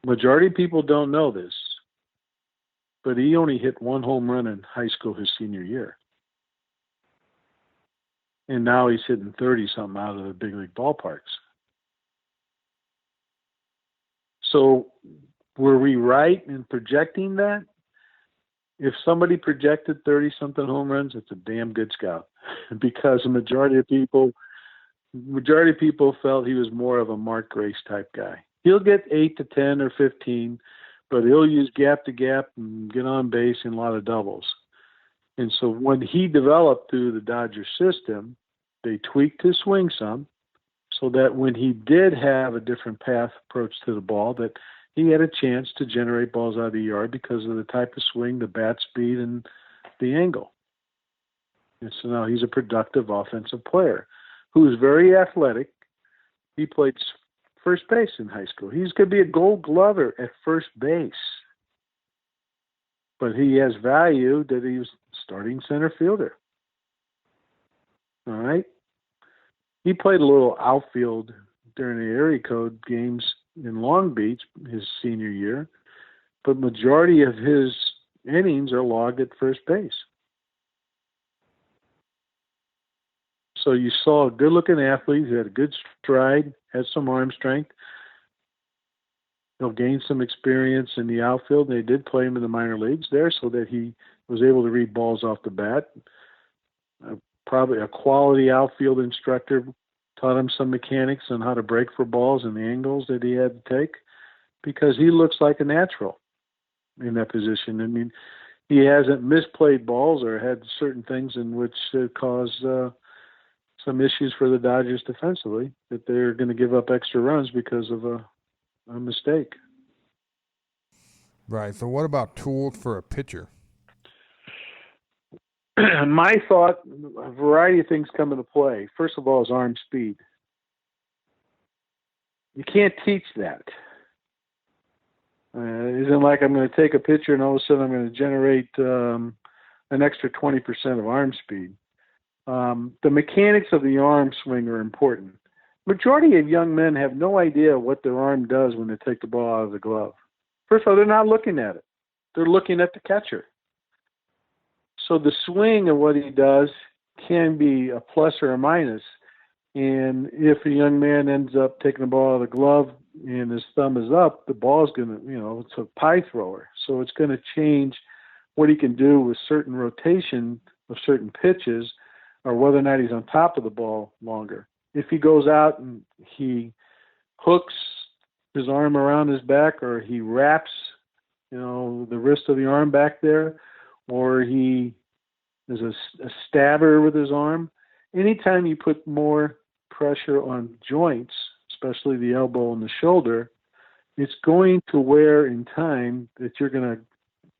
Majority of people don't know this, but he only hit 1 home run in high school his senior year. And now he's hitting 30-something out of the big league ballparks. So were we right in projecting that? if somebody projected 30-something home runs, it's a damn good scout because the majority of people felt he was more of a Mark Grace type guy. He'll get 8 to 10 or 15, but he'll use gap to gap and get on base in a lot of doubles. And so when he developed through the Dodger system, they tweaked his swing some so that when he did have a different path approach to the ball, that he had a chance to generate balls out of the yard because of the type of swing, the bat speed, and the angle. And so now he's a productive offensive player who is very athletic. He played first base in high school. He's going to be a Gold Glover at first base. But he has value that he was starting center fielder. All right? He played a little outfield during the area code games in Long Beach his senior year, but majority of his innings are logged at first base. So you saw a good-looking athlete who had a good stride, had some arm strength. He'll gain some experience in the outfield. They did play him in the minor leagues there so that he was able to read balls off the bat. Probably a quality outfield instructor taught him some mechanics on how to break for balls and the angles that he had to take because he looks like a natural in that position. I mean, he hasn't misplayed balls or had certain things in which caused some issues for the Dodgers defensively, that they're going to give up extra runs because of a mistake. Right. So what about tools for a pitcher? My thought, a variety of things come into play. First of all is arm speed. You can't teach that. It isn't like I'm going to take a pitcher and all of a sudden I'm going to generate an extra 20% of arm speed. The mechanics of the arm swing are important. Majority of young men have no idea what their arm does when they take the ball out of the glove. First of all, they're not looking at it. They're looking at the catcher. So the swing of what he does can be a plus or a minus. And if a young man ends up taking the ball out of the glove and his thumb is up, the ball's going to, it's a pie thrower. So it's going to change what he can do with certain rotation of certain pitches or whether or not he's on top of the ball longer. If he goes out and he hooks his arm around his back or he wraps, the wrist of the arm back there, or he is a stabber with his arm, anytime you put more pressure on joints, especially the elbow and the shoulder, it's going to wear in time that you're going to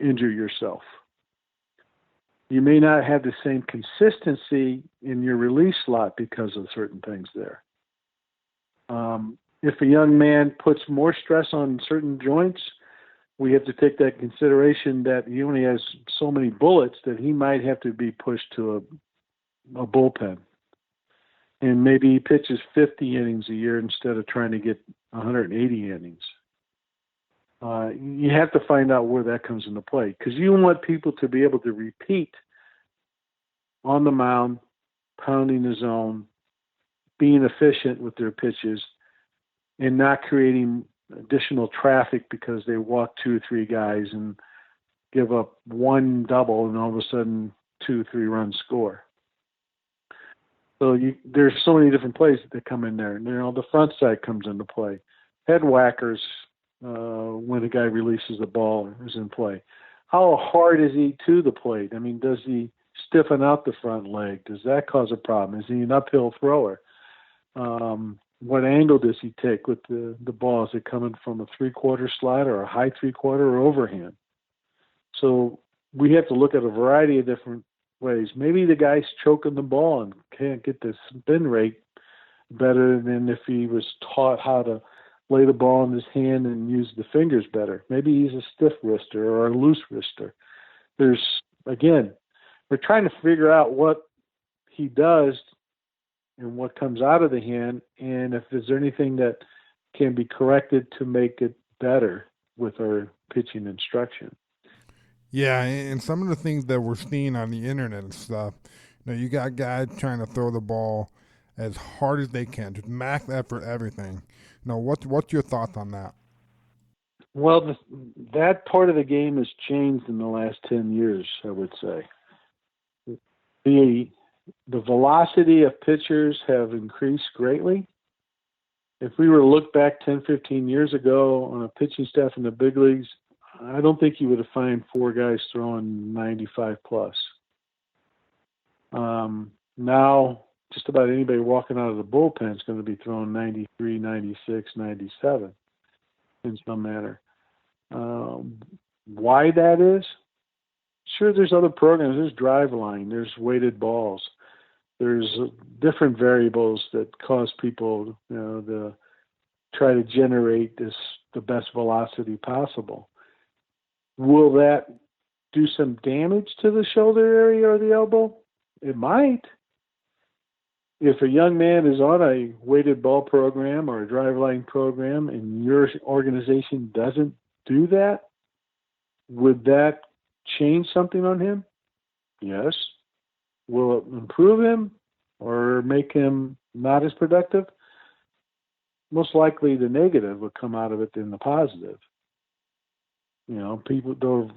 injure yourself. You may not have the same consistency in your release slot because of certain things there. If a young man puts more stress on certain joints, we have to take that consideration that he only has so many bullets that he might have to be pushed to a bullpen. And maybe he pitches 50 innings a year instead of trying to get 180 innings. You have to find out where that comes into play because you want people to be able to repeat on the mound, pounding the zone, being efficient with their pitches, and not creating additional traffic because they walk 2 or 3 guys and give up one double and all of a sudden 2 or 3 runs score. So there's so many different plays that come in there. And, the front side comes into play. Head whackers, when a guy releases the ball, is in play. How hard is he to the plate? I mean, does he stiffen out the front leg? Does that cause a problem? Is he an uphill thrower? What angle does he take with the ball? Is it coming from a 3/4 slide or a high 3/4 or overhand? So we have to look at a variety of different ways. Maybe the guy's choking the ball and can't get the spin rate better than if he was taught how to lay the ball in his hand and use the fingers better. Maybe he's a stiff wrister or a loose wrister. We're trying to figure out what he does and what comes out of the hand, and if there's anything that can be corrected to make it better with our pitching instruction. Yeah, and some of the things that we're seeing on the internet and stuff, you got guys trying to throw the ball as hard as they can, just max effort, everything. What's your thoughts on that? Well, that part of the game has changed in the last 10 years, I would say. The velocity of pitchers have increased greatly. If we were to look back 10, 15 years ago on a pitching staff in the big leagues, I don't think you would have found 4 guys throwing 95 plus. Now, just about anybody walking out of the bullpen is going to be throwing 93, 96, 97 in some manner. Why that is? Sure, there's other programs. There's drive line. There's weighted balls. There's different variables that cause people, to try to generate the best velocity possible. Will that do some damage to the shoulder area or the elbow? It might. If a young man is on a weighted ball program or a drive line program and your organization doesn't do that, would that change something on him? Yes. Will it improve him or make him not as productive? Most likely the negative would come out of it than the positive. People,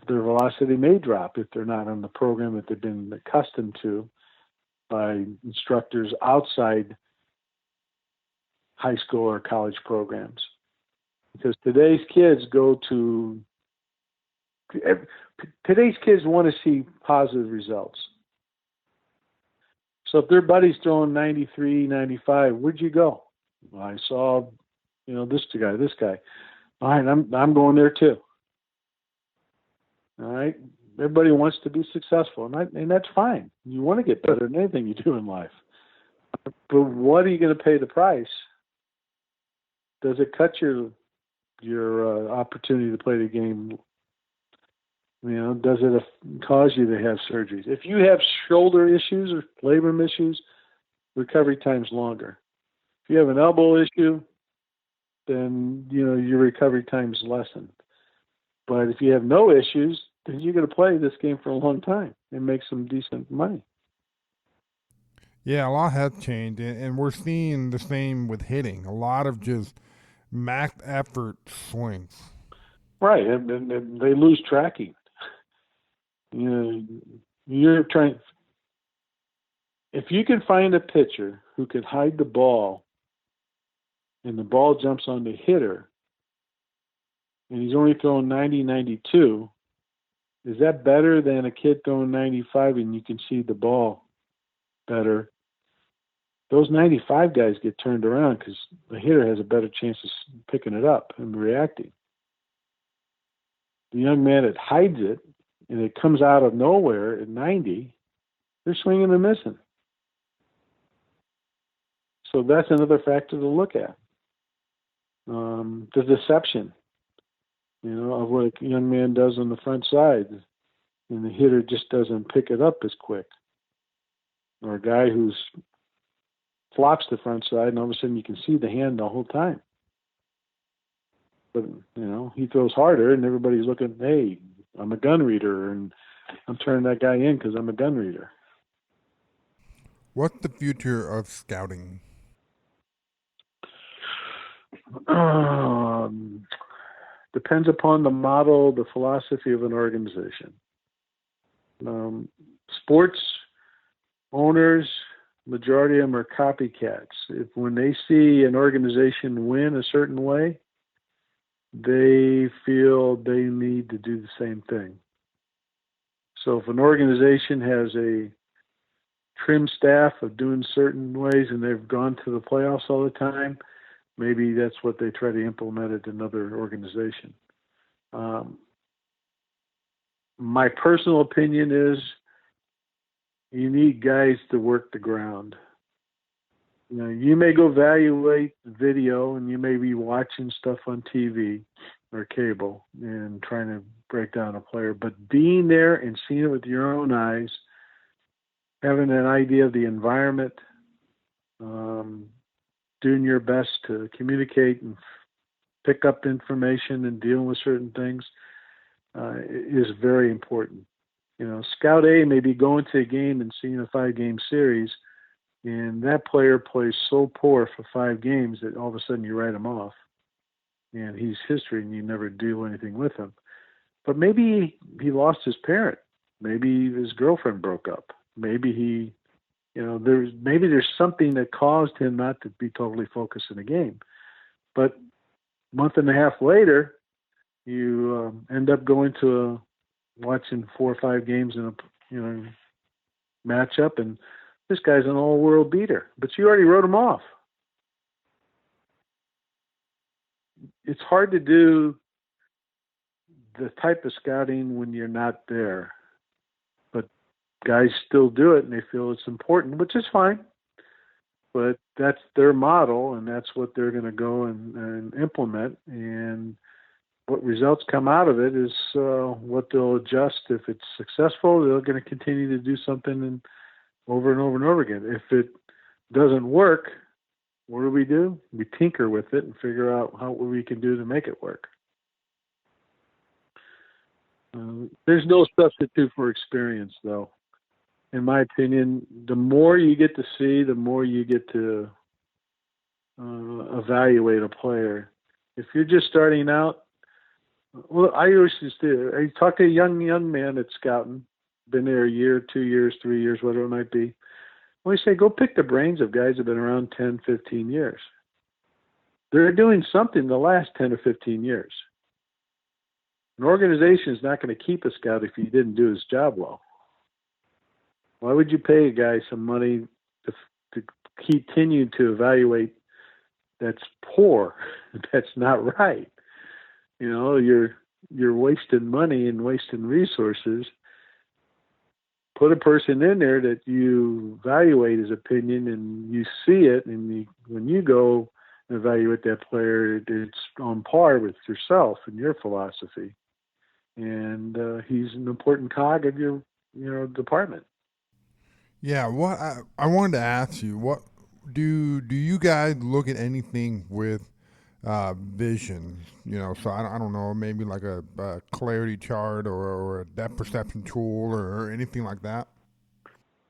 their velocity may drop if they're not on the program that they've been accustomed to by instructors outside high school or college programs. Because today's kids want to see positive results. So if their buddy's throwing 93, 95, where'd you go? Well, I saw, this guy. All right, I'm going there too. All right. Everybody wants to be successful, and that's fine. You want to get better than anything you do in life. But what are you going to pay the price? Does it cut your opportunity to play the game? Does it cause you to have surgeries? If you have shoulder issues or labrum issues, recovery time's longer. If you have an elbow issue, then your recovery time's lessened. But if you have no issues, then you're going to play this game for a long time and make some decent money. Yeah, a lot has changed, and we're seeing the same with hitting. A lot of just max effort swings. Right, and they lose tracking. You're trying. If you can find a pitcher who can hide the ball, and the ball jumps on the hitter, and he's only throwing 90, 92, is that better than a kid throwing 95 and you can see the ball better? Those 95 guys get turned around because the hitter has a better chance of picking it up and reacting. The young man that hides it, and it comes out of nowhere at 90, they're swinging and missing. So that's another factor to look at. The deception, of what a young man does on the front side, and the hitter just doesn't pick it up as quick. Or a guy who's flops the front side, and all of a sudden you can see the hand the whole time. But, he throws harder, and everybody's looking, hey, I'm a gun reader, and I'm turning that guy in because I'm a gun reader. What's the future of scouting? Depends upon the model, the philosophy of an organization. Sports owners, majority of them are copycats. When they see an organization win a certain way, they feel they need to do the same thing. So if an organization has a trim staff of doing certain ways and they've gone to the playoffs all the time, maybe that's what they try to implement at another organization. My personal opinion is you need guys to work the ground. You may go evaluate video and you may be watching stuff on TV or cable and trying to break down a player, but being there and seeing it with your own eyes, having an idea of the environment, doing your best to communicate and pick up information and dealing with certain things is very important. Scout A may be going to a game and seeing a 5-game series, and that player plays so poor for 5 games that all of a sudden you write him off. and he's history, and you never do anything with him. But maybe he lost his parent. Maybe his girlfriend broke up. Maybe there's something that caused him not to be totally focused in the game. But a month and a half later, you end up going to watching 4 or 5 games in a matchup, and this guy's an all-world beater. But you already wrote him off. It's hard to do the type of scouting when you're not there. But guys still do it, and they feel it's important, which is fine. But that's their model, and that's what they're going to go and implement. And what results come out of it is what they'll adjust. If it's successful, they're going to continue to do something over and over and over again. If it doesn't work, what do? We tinker with it and figure out what we can do to make it work. There's no substitute for experience, though. In my opinion, the more you get to see, the more you get to evaluate a player. If you're just starting out, well, I always used to. I talk to a young man that's scouting, been there a year, 2 years, 3 years, whatever it might be. We say, go pick the brains of guys that have been around 10, 15 years. They're doing something the last 10 or 15 years. An organization is not going to keep a scout if he didn't do his job well. Why would you pay a guy some money to continue to evaluate that's poor, that's not right? You're wasting money and wasting resources. Put a person in there that you evaluate his opinion and you see it, and when you go and evaluate that player, it's on par with yourself and your philosophy. And he's an important cog of your department. Yeah, what I wanted to ask you, what do you guys look at anything with vision? So I don't know, maybe like a clarity chart or a depth perception tool or anything like that.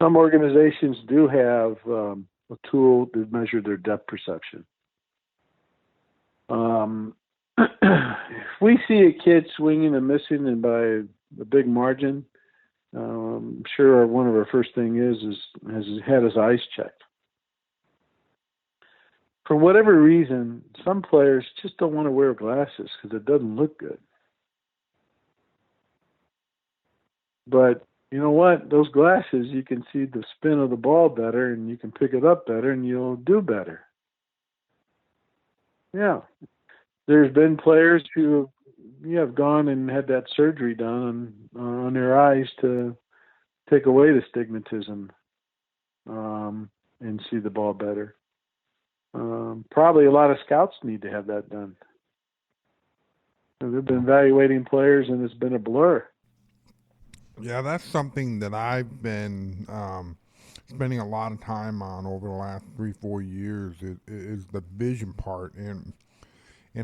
Some organizations do have a tool to measure their depth perception. If we see a kid swinging and missing and by a big margin, I'm sure one of our first thing is has had his eyes checked. For whatever reason, some players just don't want to wear glasses because it doesn't look good. But you know what? Those glasses, you can see the spin of the ball better, and you can pick it up better, and you'll do better. Yeah. There's been players who have gone and had that surgery done on their eyes to take away the stigmatism and see the ball better. Probably a lot of scouts need to have that done. They've been evaluating players, and it's been a blur. Yeah, that's something that I've been spending a lot of time on over the last 3-4 years. Is the vision part and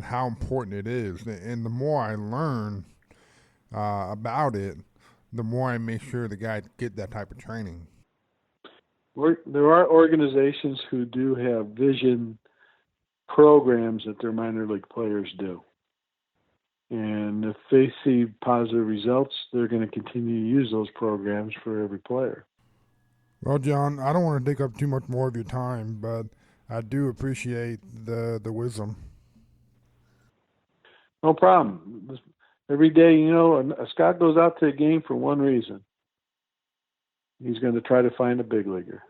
how important it is. And the more I learn about it, the more I make sure the guys get that type of training. There are organizations who do have vision programs that their minor league players do. And if they see positive results, they're going to continue to use those programs for every player. Well, John, I don't want to take up too much more of your time, but I do appreciate the wisdom. No problem. Every day, a scout goes out to a game for one reason. He's going to try to find a big leaguer.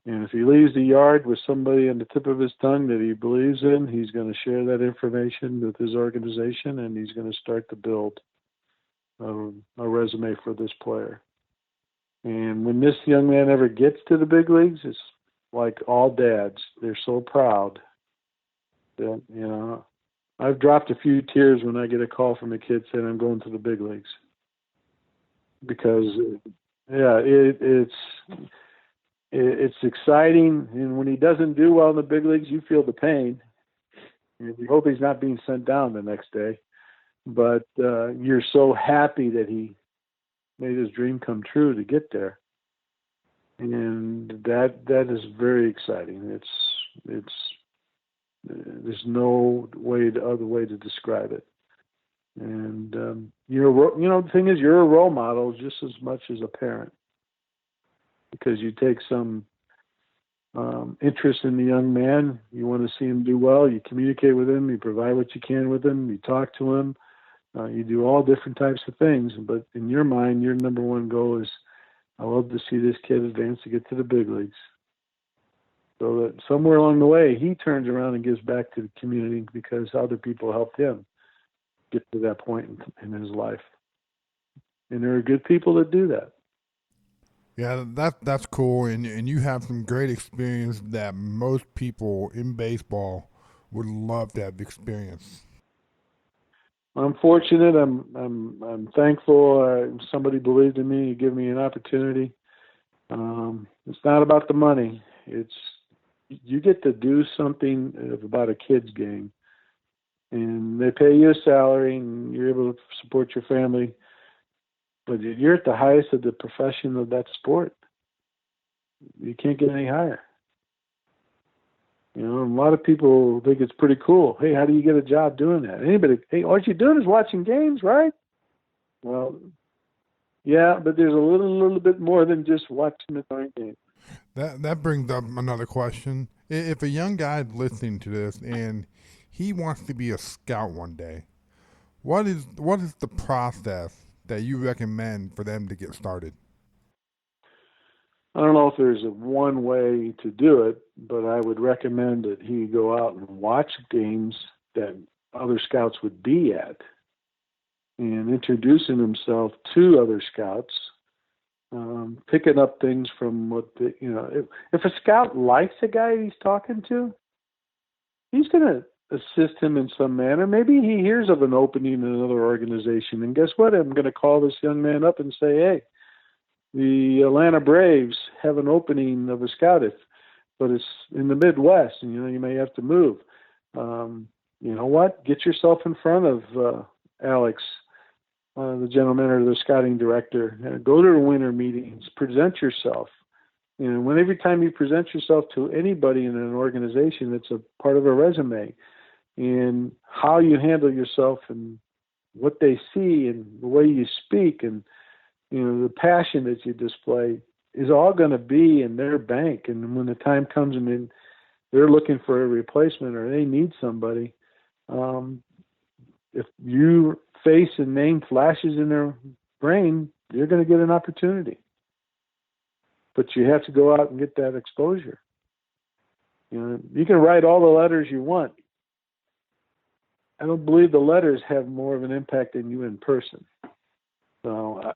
And if he leaves the yard with somebody on the tip of his tongue that he believes in, he's going to share that information with his organization, and he's going to start to build a resume for this player. And when this young man ever gets to the big leagues, it's like all dads. They're so proud that, I've dropped a few tears when I get a call from a kid saying I'm going to the big leagues. Because, it's exciting, and when he doesn't do well in the big leagues, you feel the pain. You hope he's not being sent down the next day. But you're so happy that he made his dream come true to get there. And that is very exciting. It's There's no other way to describe it. And the thing is, you're a role model just as much as a parent, because you take some interest in the young man. You want to see him do well. You communicate with him. You provide what you can with him. You talk to him. You do all different types of things. But in your mind, your number one goal is, I love to see this kid advance to get to the big leagues. So that somewhere along the way, he turns around and gives back to the community because other people helped him get to that point in his life. And there are good people that do that. Yeah, that's cool, and you have some great experience that most people in baseball would love to have experience. I'm fortunate. I'm thankful. Somebody believed in me, gave me an opportunity. It's not about the money. It's you get to do something about a kid's game, and they pay you a salary, and you're able to support your family. But you're at the highest of the profession of that sport. You can't get any higher. You know, a lot of people think it's pretty cool. Hey, how do you get a job doing that? Hey, all you're doing is watching games, right? Well, yeah, but there's a little bit more than just watching the darn game. That brings up another question. If a young guy's listening to this and he wants to be a scout one day, what is the process that you recommend for them to get started? I don't know if there's one way to do it, but I would recommend that he go out and watch games that other scouts would be at, and introducing himself to other scouts, picking up things from if a scout likes a guy he's talking to, he's going to assist him in some manner. Maybe he hears of an opening in another organization, and guess what? I'm going to call this young man up and say, hey, the Atlanta Braves have an opening of a scout, but it's in the Midwest, and you may have to move. You know what? Get yourself in front of Alex, the general manager, the scouting director. Go to the winter meetings. Present yourself. Every time you present yourself to anybody in an organization, it's a part of a resume. And how you handle yourself and what they see and the way you speak and the passion that you display is all going to be in their bank. And when the time comes and they're looking for a replacement or they need somebody, if your face and name flashes in their brain, you're going to get an opportunity. But you have to go out and get that exposure. You can write all the letters you want. I don't believe the letters have more of an impact than you in person. So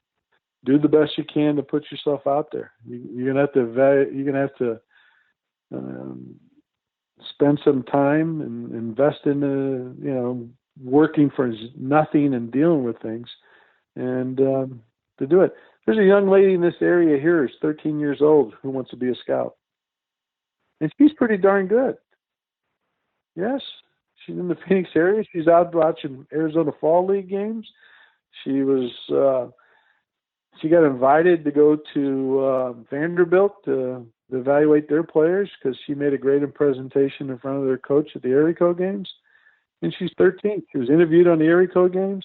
do the best you can to put yourself out there. You're gonna have to spend some time and invest in working for nothing and dealing with things, and to do it. There's a young lady in this area here who's 13 years old who wants to be a scout, and she's pretty darn good. Yes, she's in the Phoenix area. She's out watching Arizona Fall League games. She got invited to go to Vanderbilt to evaluate their players because she made a great presentation in front of their coach at the area code games. And she's 13. She was interviewed on the area code games,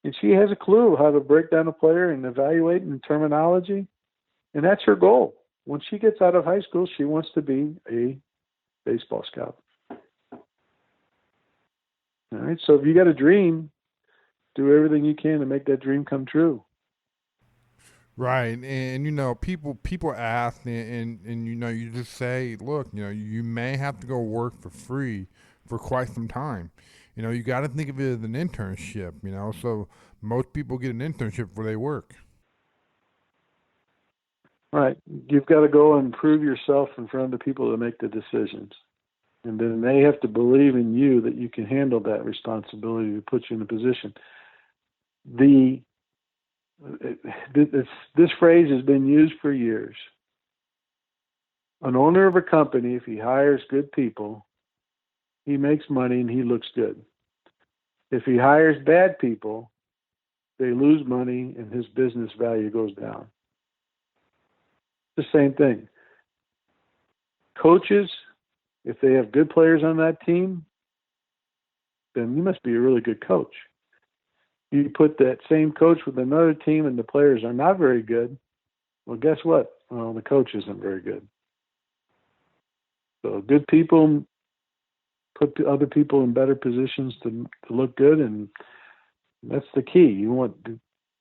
and she has a clue how to break down a player and evaluate in terminology. And that's her goal. When she gets out of high school, she wants to be a baseball scout. All right. So if you got a dream, do everything you can to make that dream come true. Right, and people ask, and you just say, look, you may have to go work for free for quite some time. You got to think of it as an internship. So most people get an internship where they work. Right, you've got to go and prove yourself in front of the people that make the decisions, and then they have to believe in you that you can handle that responsibility to put you in a position. This phrase has been used for years. An owner of a company, if he hires good people, he makes money and he looks good. If he hires bad people, they lose money and his business value goes down. The same thing. Coaches, if they have good players on that team, then you must be a really good coach. You put that same coach with another team and the players are not very good, well, guess what? Well, the coach isn't very good. So good people put other people in better positions to look good, and that's the key. You want to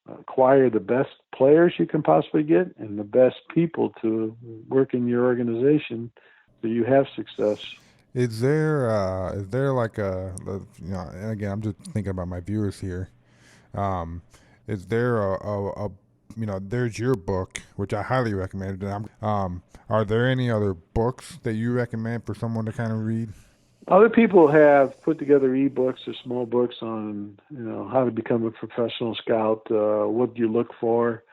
acquire the best players you can possibly get and the best people to work in your organization so you have success. Is there like and again, I'm just thinking about my viewers here. Is there a there's your book, which I highly recommend. Are there any other books that you recommend for someone to kind of read? Other people have put together ebooks or small books on, how to become a professional scout, what you look for.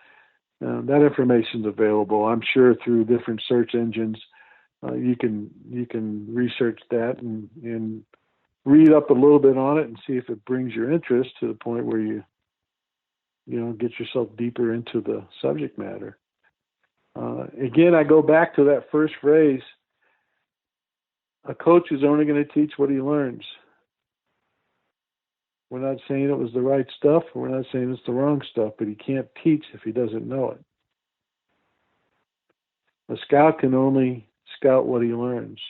That information is available, I'm sure, through different search engines. You can research that and read up a little bit on it and see if it brings your interest to the point where you get yourself deeper into the subject matter. Again, I go back to that first phrase. A coach is only going to teach what he learns. We're not saying it was the right stuff. We're not saying it's the wrong stuff, but he can't teach if he doesn't know it. A scout can only scout what he learns.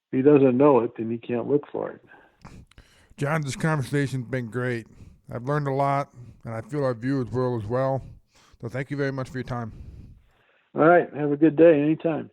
If he doesn't know it, then he can't look for it. John, this conversation's been great. I've learned a lot, and I feel our viewers will as well. So thank you very much for your time. All right. Have a good day. Anytime.